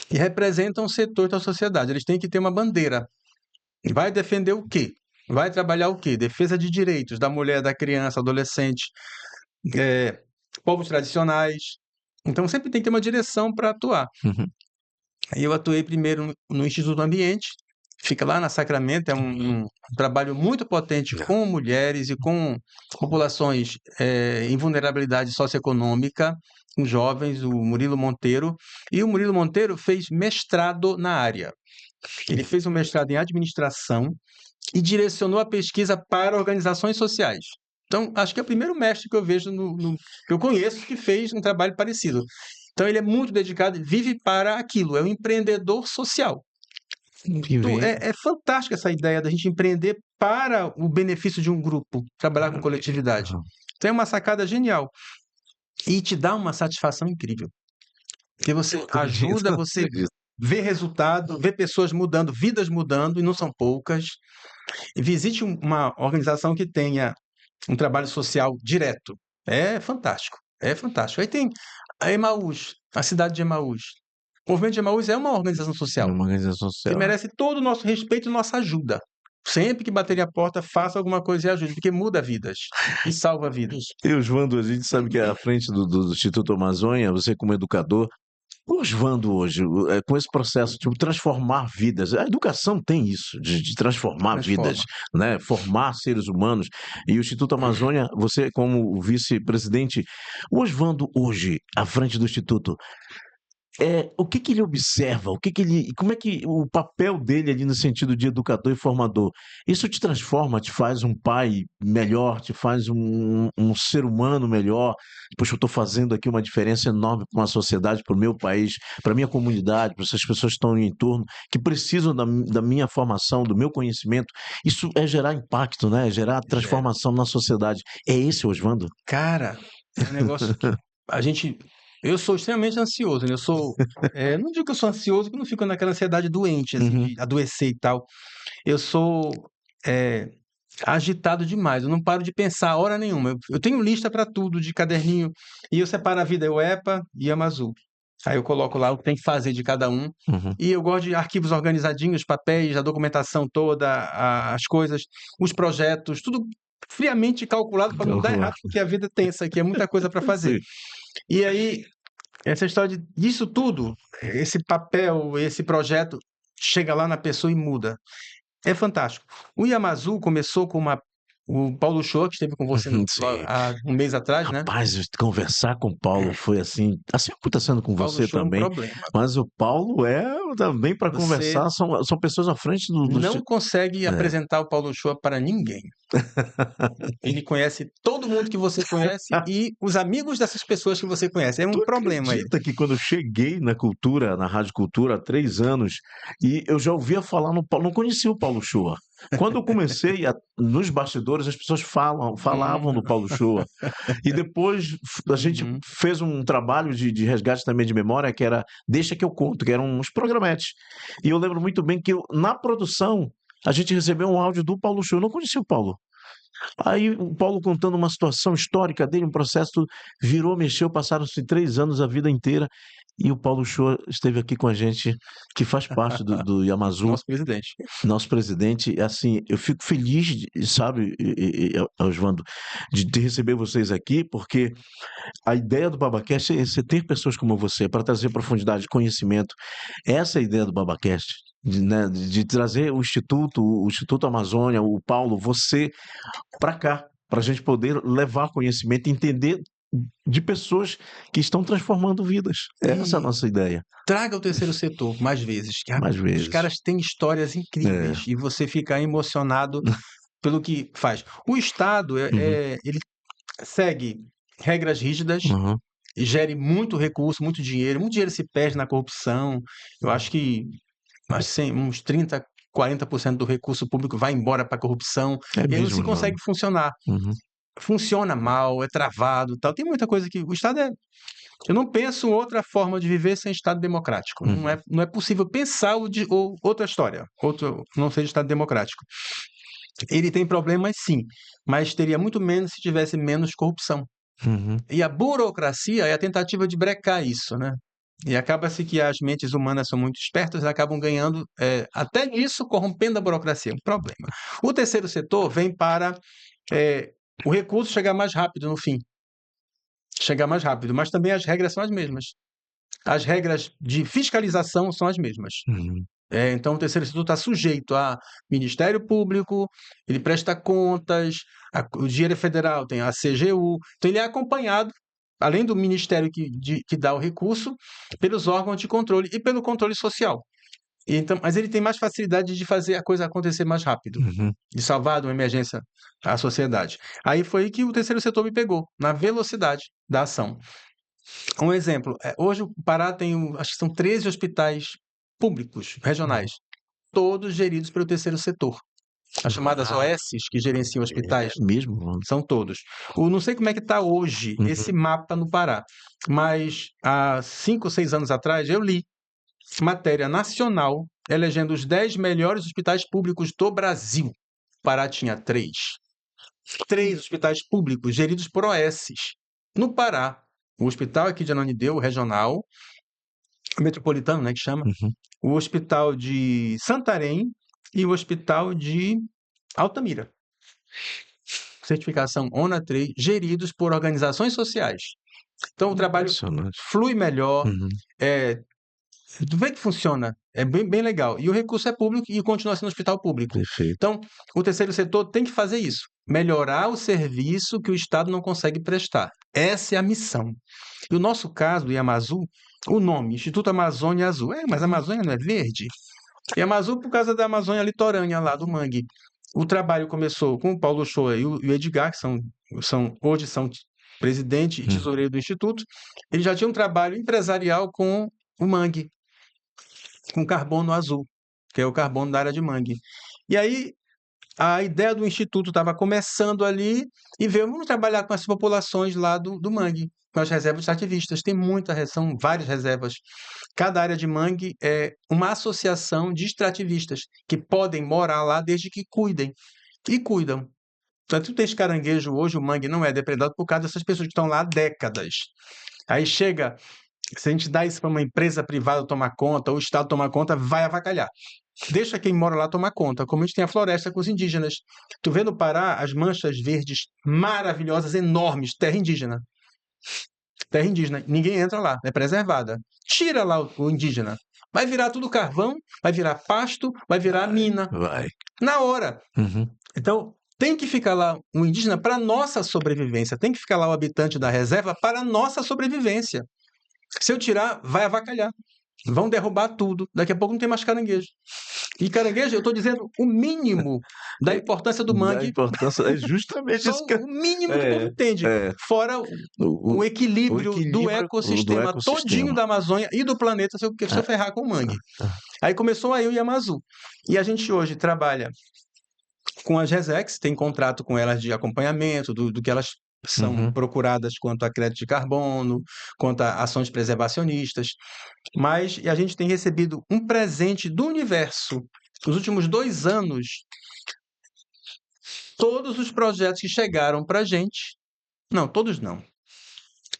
e representam um setor da sociedade. Eles têm que ter uma bandeira. Vai defender o quê? Vai trabalhar o quê? Defesa de direitos da mulher, da criança, adolescente, povos tradicionais. Então, sempre tem que ter uma direção para atuar. Eu atuei primeiro no Instituto do Ambiente, fica lá na Sacramento, é um trabalho muito potente com mulheres e com populações em vulnerabilidade socioeconômica, com jovens, o Murilo Monteiro. E o Murilo Monteiro fez mestrado na área. Ele fez um mestrado em administração e direcionou a pesquisa para organizações sociais. Então, acho que é o primeiro mestre que eu vejo, que eu conheço, que fez um trabalho parecido. Então, ele é muito dedicado, vive para aquilo, é um empreendedor social. Então, é fantástica essa ideia da gente empreender para o benefício de um grupo, trabalhar com coletividade. Então, é uma sacada genial. E te dá uma satisfação incrível. Porque você ajuda, você vê resultado, vê pessoas mudando, vidas mudando, e não são poucas. E visite uma organização que tenha um trabalho social direto. É fantástico, é fantástico. Aí tem a Emaús, a cidade de Emaús. O movimento de Emaús é uma organização social. Uma organização Que social. merece todo o nosso respeito e nossa ajuda. Sempre que baterem a porta, faça alguma coisa e ajude, porque muda vidas e salva vidas. Oswaldo, a gente sabe que à frente do Instituto Amazônia, você como educador, Oswaldo hoje, com esse processo de transformar vidas, a educação tem isso, de transformar vidas, né? Formar seres humanos. E o Instituto Amazônia, você como vice-presidente, o Oswaldo hoje, à frente do Instituto, O que que ele observa? O que que ele como é que o papel dele ali no sentido de educador e formador, isso te transforma, te faz um pai melhor, te faz um ser humano melhor? "Poxa, eu estou fazendo aqui uma diferença enorme para uma sociedade, para o meu país, para a minha comunidade, para essas pessoas que estão em torno, que precisam da minha formação, do meu conhecimento". Isso é gerar impacto, né, é gerar Gera. transformação na sociedade. É esse o Osvaldo? Cara, é um negócio que a gente eu sou extremamente ansioso, né, não digo que eu sou ansioso, porque eu não fico naquela ansiedade doente, assim, Uhum. de adoecer e tal. Eu sou, eh, agitado demais, eu não paro de pensar hora nenhuma. Eu tenho lista para tudo de caderninho, e eu separo a vida, eu EPA e Amazu. Aí eu coloco lá o que tem que fazer de cada um, Uhum. e eu gosto de arquivos organizadinhos, papéis, a documentação toda, as coisas, os projetos, tudo friamente calculado para não dar Calcular. errado, porque a vida é tensa aqui, é muita coisa para fazer. Sim. E aí, essa história disso tudo, esse papel, esse projeto, chega lá na pessoa e muda. É fantástico. O Yamazu começou com o Paulo Shoa, que esteve com você Sim. há um mês atrás, né? Rapaz, conversar com o Paulo foi assim como está sendo com Paulo você Shoa é um também, problema. mas o Paulo também para Você conversar, são pessoas à frente do não consegue é. apresentar o Paulo Shoa para ninguém. Ele conhece todo mundo que você conhece e os amigos dessas pessoas que você conhece. É um Tu problema ele. acredita que quando eu cheguei na Rádio Cultura há 3 anos, e eu já ouvia falar no Paulo, não conhecia o Paulo Shoa. Quando eu comecei nos bastidores, as pessoas falavam Hum, do Paulo Shoa. E depois a gente uhum. fez um trabalho de resgate também de memória, que era Deixa que eu conto, que eram uns programetes. E eu lembro muito bem que na produção a gente recebeu um áudio do Paulo Show. Eu não conhecia o Paulo. Aí o Paulo contando uma situação histórica dele, um processo, virou, mexeu, passaram-se 3 anos, a vida inteira. E o Paulo Shoa esteve aqui com a gente, que faz parte do Yamazu, Nosso presidente. nosso presidente. Assim, eu fico feliz, sabe, Oswaldo, de receber vocês aqui, porque a ideia do Babacast é você ter pessoas como você para trazer profundidade, conhecimento. Essa é a ideia do Babacast, de trazer o Instituto Amazônia, o Paulo, você para cá, para a gente poder levar conhecimento e entender de pessoas que estão transformando vidas. Essa é a E nossa ideia, traga o terceiro setor mais vezes, que mais os vezes. caras têm histórias É. incríveis e você fica emocionado pelo que faz. O Estado, Uhum, ele segue regras rígidas, uhum. e gere muito recurso, muito dinheiro se perde na corrupção. Eu acho que assim, uns 30, 40% do recurso público vai embora para a corrupção, É e aí não se mesmo, Oswaldo. consegue funcionar. Uhum, Funciona mal, é travado, tal. Tem muita coisa que o Estado é. Eu não penso outra forma de viver sem Estado democrático. Não uhum, é, não é possível pensar outra história, não seja Estado democrático. Ele tem problemas, sim, mas teria muito menos se tivesse menos corrupção. uhum. E a burocracia é a tentativa de brecar isso, né? E acaba-se que as mentes humanas são muito espertas e acabam ganhando, até nisso, corrompendo a burocracia. Um problema. O terceiro setor vem para eh, o recurso chegar mais rápido no fim. Chegar mais rápido, mas também as regras são as mesmas. As regras de fiscalização são as mesmas. Uhum. Então, o terceiro setor está sujeito a Ministério Público, ele presta contas, o dinheiro é federal tem a CGU, então ele é acompanhado, além do Ministério que dá o recurso, pelos órgãos de controle e pelo controle social. Então, mas ele tem mais facilidade de fazer a coisa acontecer mais rápido, Uhum. de salvar de uma emergência a sociedade. Aí foi aí que o terceiro setor me pegou, na velocidade da ação. Um exemplo, hoje o Pará tem, acho que são 13 hospitais públicos regionais, Uhum. todos geridos pelo terceiro setor. As chamadas Ah, OSs, que gerenciam é hospitais, mesmo, Oswaldo? são todos. Não sei como é que está hoje esse Uhum. mapa no Pará, mas há 5 ou 6 anos atrás eu li matéria nacional elegendo os 10 melhores hospitais públicos do Brasil. O Pará tinha 3. 3 hospitais públicos geridos por OSs. No Pará, o hospital aqui de Ananindeua, o regional, o metropolitano, né, que chama, Uhum. o hospital de Santarém e o hospital de Altamira. Certificação ONA 3, geridos por organizações sociais. Então o trabalho Impressionante. flui melhor, Uhum. é, tu vê que funciona, é bem, bem legal. E o recurso é público e continua sendo hospital público. Perfeito. Então, o terceiro setor tem que fazer isso, melhorar o serviço que o Estado não consegue prestar. Essa é a missão. E o nosso caso, do Yamazu, o nome, Instituto Amazônia Azul. Mas a Amazônia não é verde? E Amazônia por causa da Amazônia litorânea lá do mangue. O trabalho começou com o Paulo Shoa e o Edgar, que hoje são presidente e tesoureiro do Instituto. Eles já tinham um trabalho empresarial com o mangue, com carbono azul, que é o carbono da área de mangue. E aí a ideia do Instituto estava começando ali e veio, vamos trabalhar com as populações lá do mangue, com as reservas extrativistas. Tem são várias reservas. Cada área de mangue é uma associação de extrativistas que podem morar lá desde que cuidem. E cuidam. Portanto, tem caranguejo hoje, o mangue não é depredado por causa dessas pessoas que estão lá há décadas. Aí chega, se a gente dá isso para uma empresa privada tomar conta, ou o Estado tomar conta, vai avacalhar. Deixa quem mora lá tomar conta, como a gente tem a floresta com os indígenas. Tu vê no Pará as manchas verdes maravilhosas, enormes, terra indígena. Terra indígena, ninguém entra lá, é preservada. Tira lá o indígena. Vai virar tudo carvão, vai virar pasto, vai virar mina. Vai. Na hora. Então, tem que ficar lá o indígena para nossa sobrevivência. Tem que ficar lá o habitante da reserva para nossa sobrevivência. Se eu tirar, vai avacalhar. Vão derrubar tudo. Daqui a pouco não tem mais caranguejo. E caranguejo, eu estou dizendo o mínimo da importância do mangue. A importância é justamente Só isso que... o mínimo que o povo entende. Fora o equilíbrio do ecossistema todinho da Amazônia e do planeta se eu ferrar com o mangue. Aí começou a Eu e a Amazu. E a gente hoje trabalha com as Resex, tem contrato com elas de acompanhamento, do que elas são procuradas quanto a crédito de carbono, quanto a ações preservacionistas. Mas a gente tem recebido um presente do universo. Nos últimos 2 anos, todos os projetos que chegaram para a gente, não, todos não,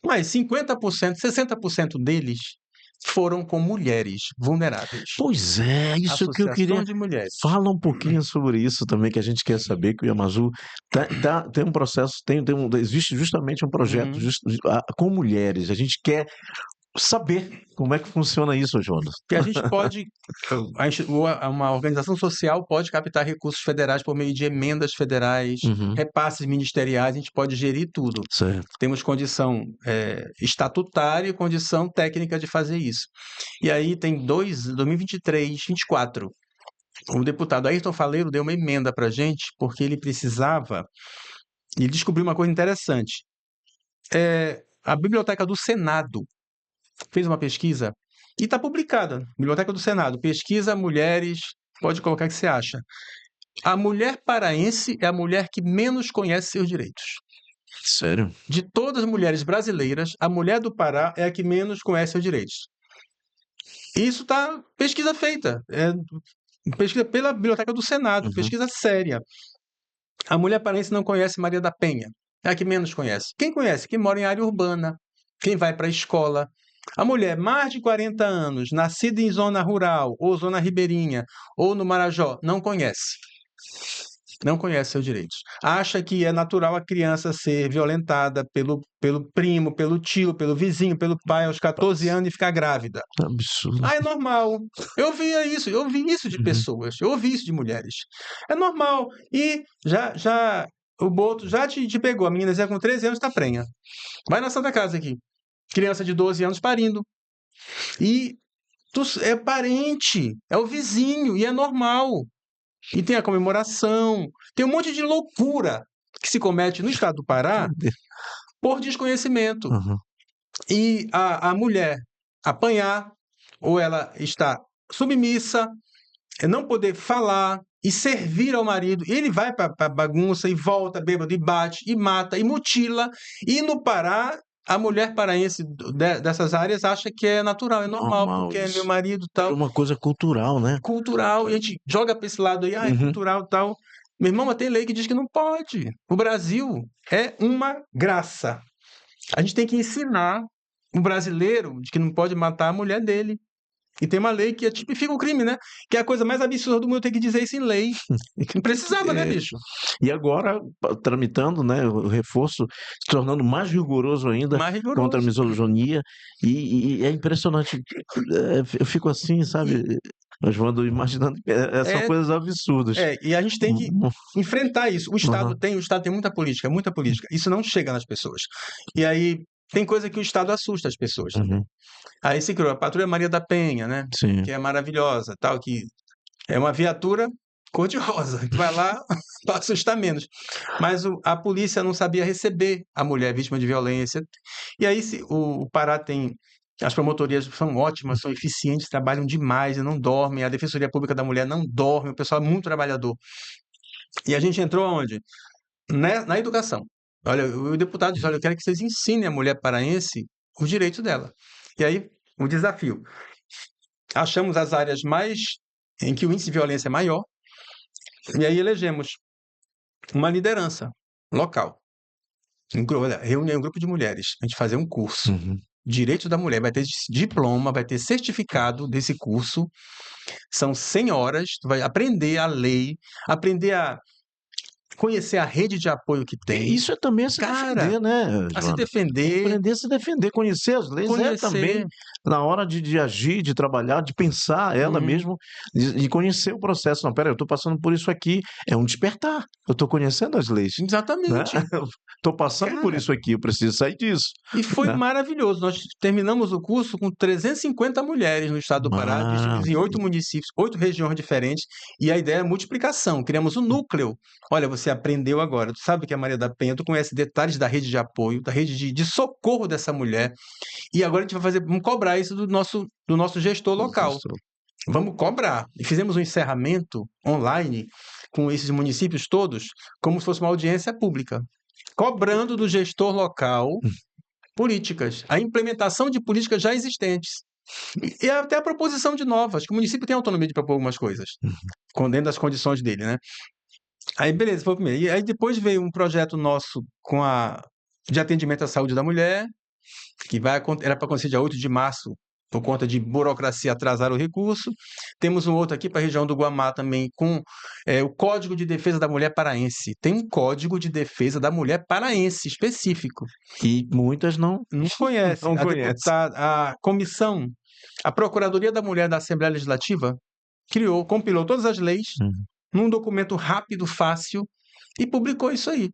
mas 50%, 60% deles foram com mulheres vulneráveis. Pois é, isso que eu queria... de mulheres. Fala um pouquinho sobre isso também, que a gente quer saber, que o Yamazu tem um processo, existe justamente um projeto com mulheres. A gente quer saber como é que funciona isso, Jonas. Que a gente pode, uma organização social pode captar recursos federais por meio de emendas federais, repasses ministeriais, a gente pode gerir tudo. Certo. Temos condição estatutária e condição técnica de fazer isso. E aí tem 2023, 2024, o deputado Ayrton Faleiro deu uma emenda para a gente, porque ele descobriu uma coisa interessante. A Biblioteca do Senado fez uma pesquisa e está publicada. Biblioteca do Senado, pesquisa mulheres, pode colocar o que você acha. A mulher paraense é a mulher que menos conhece seus direitos. Sério? De todas as mulheres brasileiras, a mulher do Pará é a que menos conhece seus direitos. Isso está pesquisa feita. Pesquisa pela Biblioteca do Senado, pesquisa séria. A mulher paraense não conhece Maria da Penha, é a que menos conhece. Quem conhece? Quem mora em área urbana, quem vai para a escola. A mulher, mais de 40 anos, nascida em zona rural, ou zona ribeirinha, ou no Marajó, não conhece. Não conhece seus direitos. Acha que é natural a criança ser violentada pelo primo, pelo tio, pelo vizinho, pelo pai aos 14 anos e ficar grávida. Absurdo. É normal. Eu vi isso de pessoas, eu ouvi isso de mulheres. É normal. E o Boto já te pegou. A menina com 13 anos está prenha. Vai na Santa Casa aqui. Criança de 12 anos parindo. E é parente, é o vizinho, e é normal. E tem a comemoração, tem um monte de loucura que se comete no estado do Pará por desconhecimento. E a mulher apanhar, ou ela está submissa, não poder falar e servir ao marido, e ele vai para bagunça e volta bêbado e bate e mata e mutila. E no Pará, a mulher paraense dessas áreas acha que é natural, é normal, porque é meu marido e tal. É uma coisa cultural, né? Cultural, e a gente joga para esse lado aí, é cultural e tal. Meu irmão, mas tem lei que diz que não pode. O Brasil é uma graça. A gente tem que ensinar o brasileiro de que não pode matar a mulher dele. E tem uma lei que tipifica o crime, né? Que é a coisa mais absurda do mundo ter que dizer isso em lei. Não precisava, né, bicho? E agora, tramitando, né, o reforço, se tornando mais rigoroso ainda contra a misoginia. E é impressionante. Eu fico assim, sabe, Oswaldo, imaginando. São coisas absurdas. E a gente tem que enfrentar isso. O Estado tem muita política, muita política. Isso não chega nas pessoas. E aí, tem coisa que o Estado assusta as pessoas também. Uhum. Aí se criou a Patrulha Maria da Penha, né? Sim. Que é maravilhosa, tal, que é uma viatura cor-de-rosa, que vai lá para assustar menos. Mas a polícia não sabia receber a mulher vítima de violência. E aí o Pará tem. As promotorias são ótimas, são eficientes, trabalham demais e não dormem. A Defensoria Pública da Mulher não dorme, o pessoal é muito trabalhador. E a gente entrou aonde? Na educação. Olha, o deputado disse: olha, eu quero que vocês ensinem a mulher paraense os direitos dela. E aí, o desafio. Achamos as áreas em que o índice de violência é maior, e aí elegemos uma liderança local. Reúne um grupo de mulheres, a gente fazer um curso. Uhum. Direito da mulher, vai ter diploma, vai ter certificado desse curso. São 100 horas, tu vai aprender a lei, aprender a conhecer a rede de apoio que tem. Isso é também a se Cara, defender, né, a se Joana? defender, Aprender a se defender, conhecer as leis também conhecer. na hora de agir, de trabalhar, de pensar ela Uhum. mesmo, de conhecer o processo. Não, pera, eu estou passando por isso aqui, é um despertar. Eu estou conhecendo as leis, né? Exatamente. Estou passando por Cara, isso aqui, eu preciso sair disso, e foi né? maravilhoso. Nós terminamos o curso com 350 mulheres no estado do Pará, distribuídas em 8 municípios, 8 regiões diferentes, e a ideia é multiplicação. Criamos um núcleo. Olha, você aprendeu agora, tu sabe que é a Maria da Penha, tu conhece detalhes da rede de apoio, da rede de socorro dessa mulher, e agora a gente vamos cobrar isso do nosso gestor local. Vamos cobrar. E fizemos um encerramento online com esses municípios todos, como se fosse uma audiência pública, cobrando do gestor local políticas, a implementação de políticas já existentes. E até a proposição de novas, que o município tem autonomia de propor algumas coisas, dentro das condições dele, né? Aí, beleza, foi o primeiro. E aí depois veio um projeto nosso de atendimento à saúde da mulher, que era para acontecer dia 8 de março, por conta de burocracia atrasar o recurso. Temos um outro aqui para a região do Guamá também, com o Código de Defesa da Mulher Paraense. Tem um Código de Defesa da Mulher Paraense específico. E muitas não conhecem. não conhecem. A comissão, a Procuradoria da Mulher da Assembleia Legislativa compilou todas as leis num documento rápido, fácil, e publicou isso aí.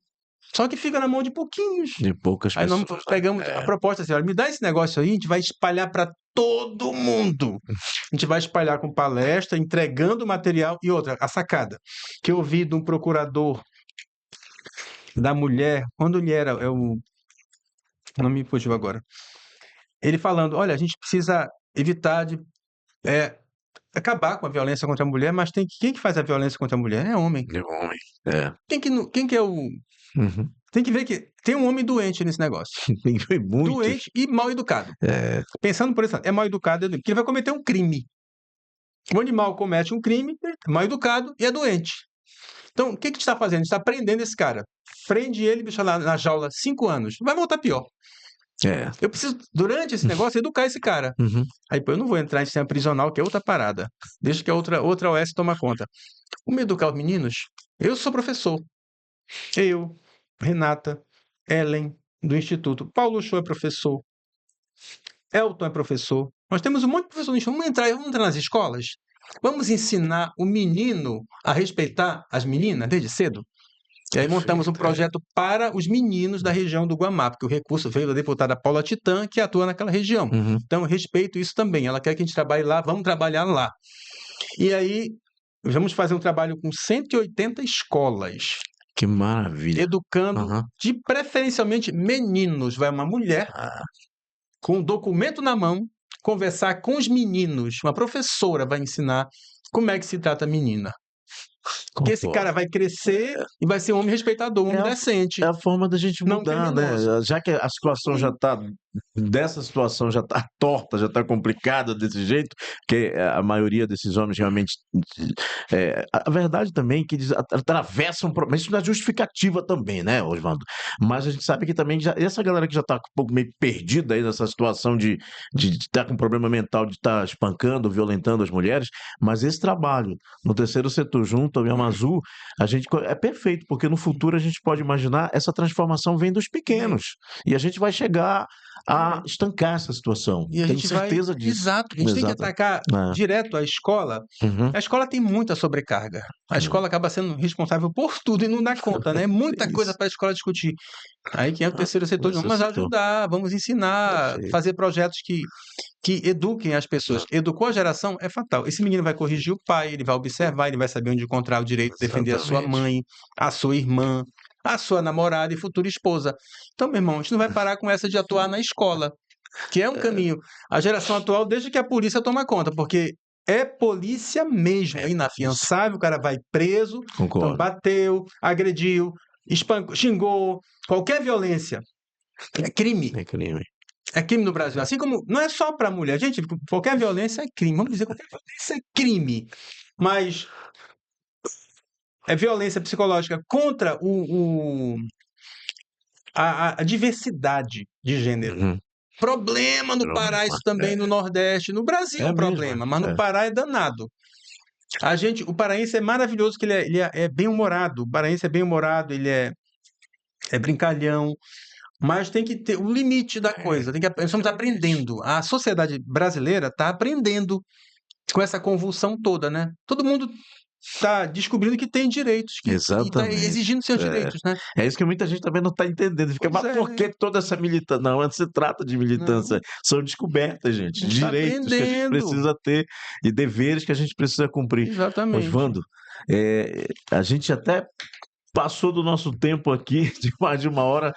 Só que fica na mão de pouquinhos. De poucas Aí pessoas. nós pegamos a proposta assim: olha, me dá esse negócio aí, a gente vai espalhar para todo mundo. A gente vai espalhar com palestra, entregando material. E outra, a sacada, que eu ouvi de um procurador da mulher, quando ele era, não me fugiu agora, ele falando: olha, a gente precisa evitar de acabar com a violência contra a mulher, mas quem que faz a violência contra a mulher? É homem. De homem. É. Quem que é o... Uhum. Tem que ver que tem um homem doente nesse negócio. Tem muitos. Doente e mal educado. É. Pensando por isso, é mal educado, porque ele vai cometer um crime. O animal comete um crime, é mal educado e é doente. Então, o que a gente está fazendo? A gente está prendendo esse cara. Prende ele, deixa lá na jaula 5 anos. Vai voltar pior. É. Eu preciso, durante esse negócio, educar esse cara. Uhum. Aí, pô, eu não vou entrar em sistema prisional, que é outra parada. Deixa que a outra OS toma conta. Como educar os meninos? Eu sou professor. Eu, Renata, Ellen, do Instituto. Paulo Show é professor. Elton é professor. Nós temos um monte de professor no Instituto. Vamos entrar nas escolas? Vamos ensinar o menino a respeitar as meninas desde cedo? E aí montamos um projeto para os meninos da região do Guamá, porque o recurso veio da deputada Paula Titã, que atua naquela região. Uhum. Então, eu respeito isso também. Ela quer que a gente trabalhe lá, vamos trabalhar lá. E aí, vamos fazer um trabalho com 180 escolas. Que maravilha. Educando, de preferencialmente meninos. Vai uma mulher com um documento na mão, conversar com os meninos. Uma professora vai ensinar como é que se trata a menina. Porque esse cara vai crescer e vai ser um homem respeitador, um homem decente. É a forma da gente Não mudar, né? criminoso. Já que a situação já está... Dessa situação já está torta, já está complicada desse jeito, que a maioria desses homens realmente... a verdade também é que eles atravessam... Mas isso não é justificativa também, né, Osvaldo? Mas a gente sabe que também... essa galera que já está um pouco meio perdida aí nessa situação de estar com problema mental, de estar espancando, violentando as mulheres, mas esse trabalho no terceiro setor junto é uma Programa Azul, é perfeito, porque no futuro a gente pode imaginar essa transformação vem dos pequenos. E a gente vai chegar a estancar essa situação. E a Tenho gente vai. certeza disso. Exato, a gente tem que Exato. atacar É. direto a escola. Uhum. A escola tem muita sobrecarga. A escola acaba sendo responsável por tudo e não dá conta, né? Muita coisa Isso. para a escola discutir. Aí que entra o terceiro setor, Você vamos citou. ajudar, vamos ensinar, Perfeito. fazer projetos que eduquem as pessoas. Educou a geração é fatal. Esse menino vai corrigir o pai, ele vai observar, ele vai saber onde encontrar o direito de defender a sua Exatamente. mãe, a sua irmã, a sua namorada e futura esposa. Então, meu irmão, a gente não vai parar com essa de atuar na escola, que é um caminho. A geração atual deixa que a polícia toma conta, porque é polícia mesmo, é inafiançável, o cara vai preso, então Concordo. bateu, agrediu, espancou, xingou, qualquer violência é crime. É crime. É crime no Brasil. Assim como não é só para mulher. Gente, qualquer violência é crime. Vamos dizer, qualquer violência é crime. Mas é violência psicológica contra a diversidade de gênero. Uhum. Problema no Pará, isso também no Nordeste. No Brasil é um mesmo, problema, mas no Pará é danado. O paraense é maravilhoso, que ele é bem-humorado. O paraense é bem-humorado, ele é brincalhão. Mas tem que ter o limite da coisa. Nós estamos aprendendo. A sociedade brasileira está aprendendo com essa convulsão toda, né? Todo mundo está descobrindo que tem direitos, e está Exatamente. exigindo seus direitos, né? É isso que muita gente também não está entendendo. Fica, Pois mas por que toda essa militância? Não, não se trata de militância. São descobertas, gente. A gente tá Direitos que a gente aprendendo. precisa ter e deveres que a gente precisa cumprir. Exatamente. Osvaldo, a gente até passou do nosso tempo aqui de mais de 1 hora,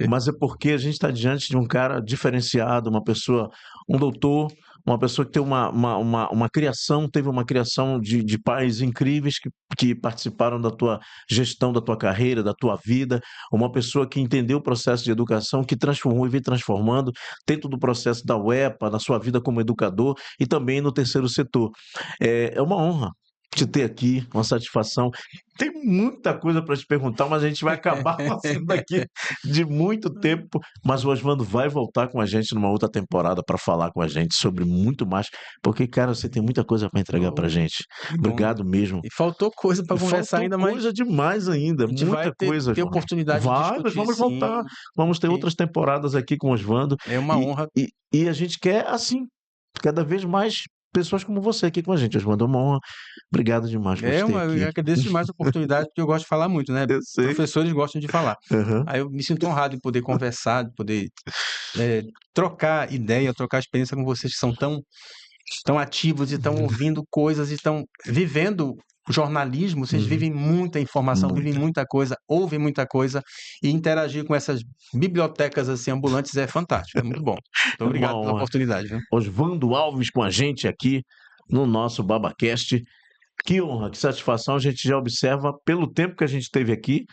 mas é porque a gente está diante de um cara diferenciado, uma pessoa, um doutor, uma pessoa que tem uma criação, teve uma criação de pais incríveis que participaram da tua gestão, da tua carreira, da tua vida, uma pessoa que entendeu o processo de educação, que transformou e vem transformando dentro do processo da UEPA, na sua vida como educador e também no terceiro setor. É uma honra te ter aqui, uma satisfação. Tem muita coisa para te perguntar, mas a gente vai acabar passando aqui de muito tempo. Mas o Osvaldo vai voltar com a gente numa outra temporada para falar com a gente sobre muito mais, porque, cara, você tem muita coisa para entregar para a gente. Obrigado mesmo. E faltou coisa para conversar ainda mais. Coisa demais ainda, A gente muita vai coisa. ter oportunidade de Nós discutir, vamos sim, voltar, vamos ter porque outras temporadas aqui com o Osvaldo. é uma honra. E a gente quer, assim, cada vez mais pessoas como você aqui com a gente. Osvaldo, é uma honra. Obrigado demais por ter Eu aqui. agradeço demais a oportunidade, porque eu gosto de falar muito, né? Eu sei. Professores gostam de falar. Aham. Aí eu me sinto honrado de poder conversar, de poder trocar ideia, trocar experiência com vocês que são tão ativos e estão ouvindo coisas e estão vivendo o jornalismo. Vocês vivem muita informação, vivem muita coisa, ouvem muita coisa, e interagir com essas bibliotecas assim ambulantes é fantástico, é muito bom. Muito obrigado pela honra. oportunidade, viu? Osvaldo Alves com a gente aqui no nosso BabaCast. Que honra, que satisfação. A gente já observa pelo tempo que a gente teve aqui.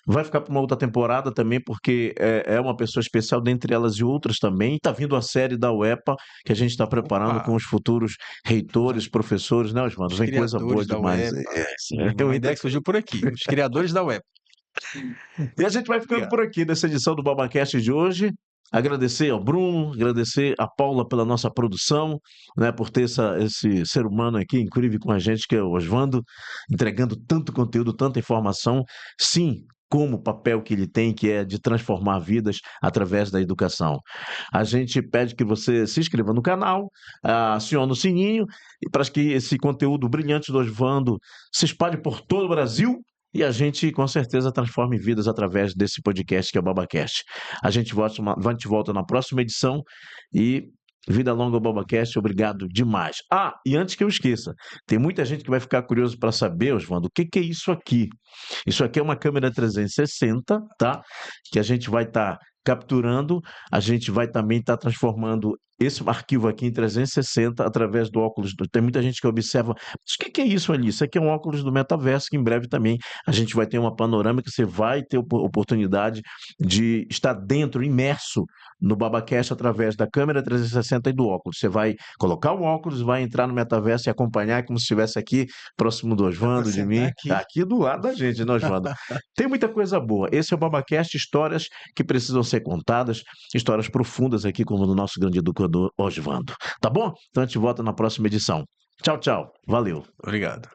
Vai ficar para uma outra temporada também, porque é uma pessoa especial, dentre elas e outras também. Está vindo a série da UEPA, que a gente está preparando com os futuros reitores, professores, né, Osvaldo? Vem coisa boa demais. A ideia que surgiu por aqui, os criadores da UEPA. E a gente vai ficando por aqui nessa edição do BabaCast de hoje. Agradecer ao Bruno, agradecer a Paula pela nossa produção, né, por ter esse ser humano aqui incrível com a gente, que é o Osvaldo, entregando tanto conteúdo, tanta informação, sim, como o papel que ele tem, que é de transformar vidas através da educação. A gente pede que você se inscreva no canal, acione o sininho, e para que esse conteúdo brilhante do Osvaldo se espalhe por todo o Brasil, e a gente, com certeza, transforme vidas através desse podcast que é o BabaCast. A gente volta na próxima edição e vida longa ao BabaCast. Obrigado demais. E antes que eu esqueça, tem muita gente que vai ficar curioso para saber, Osvaldo, o que é isso aqui? Isso aqui é uma câmera 360, tá? Que a gente vai estar capturando, a gente vai também estar transformando esse arquivo aqui em 360 através do óculos. Tem muita gente que observa, mas o que é isso ali? Isso aqui é um óculos do metaverso, que em breve também a gente vai ter uma panorâmica, você vai ter oportunidade de estar dentro, imerso no BabaCast através da câmera 360 e do óculos. Você vai colocar o óculos, vai entrar no metaverso e acompanhar como se estivesse aqui, próximo do Osvaldo, de mim. Tá aqui do lado da gente, né, Osvaldo? Tem muita coisa boa. Esse é o BabaCast, histórias que precisam ser contadas, histórias profundas aqui, como do nosso grande educador Osvaldo. Tá bom? Então a gente volta na próxima edição. Tchau, tchau. Valeu. Obrigado.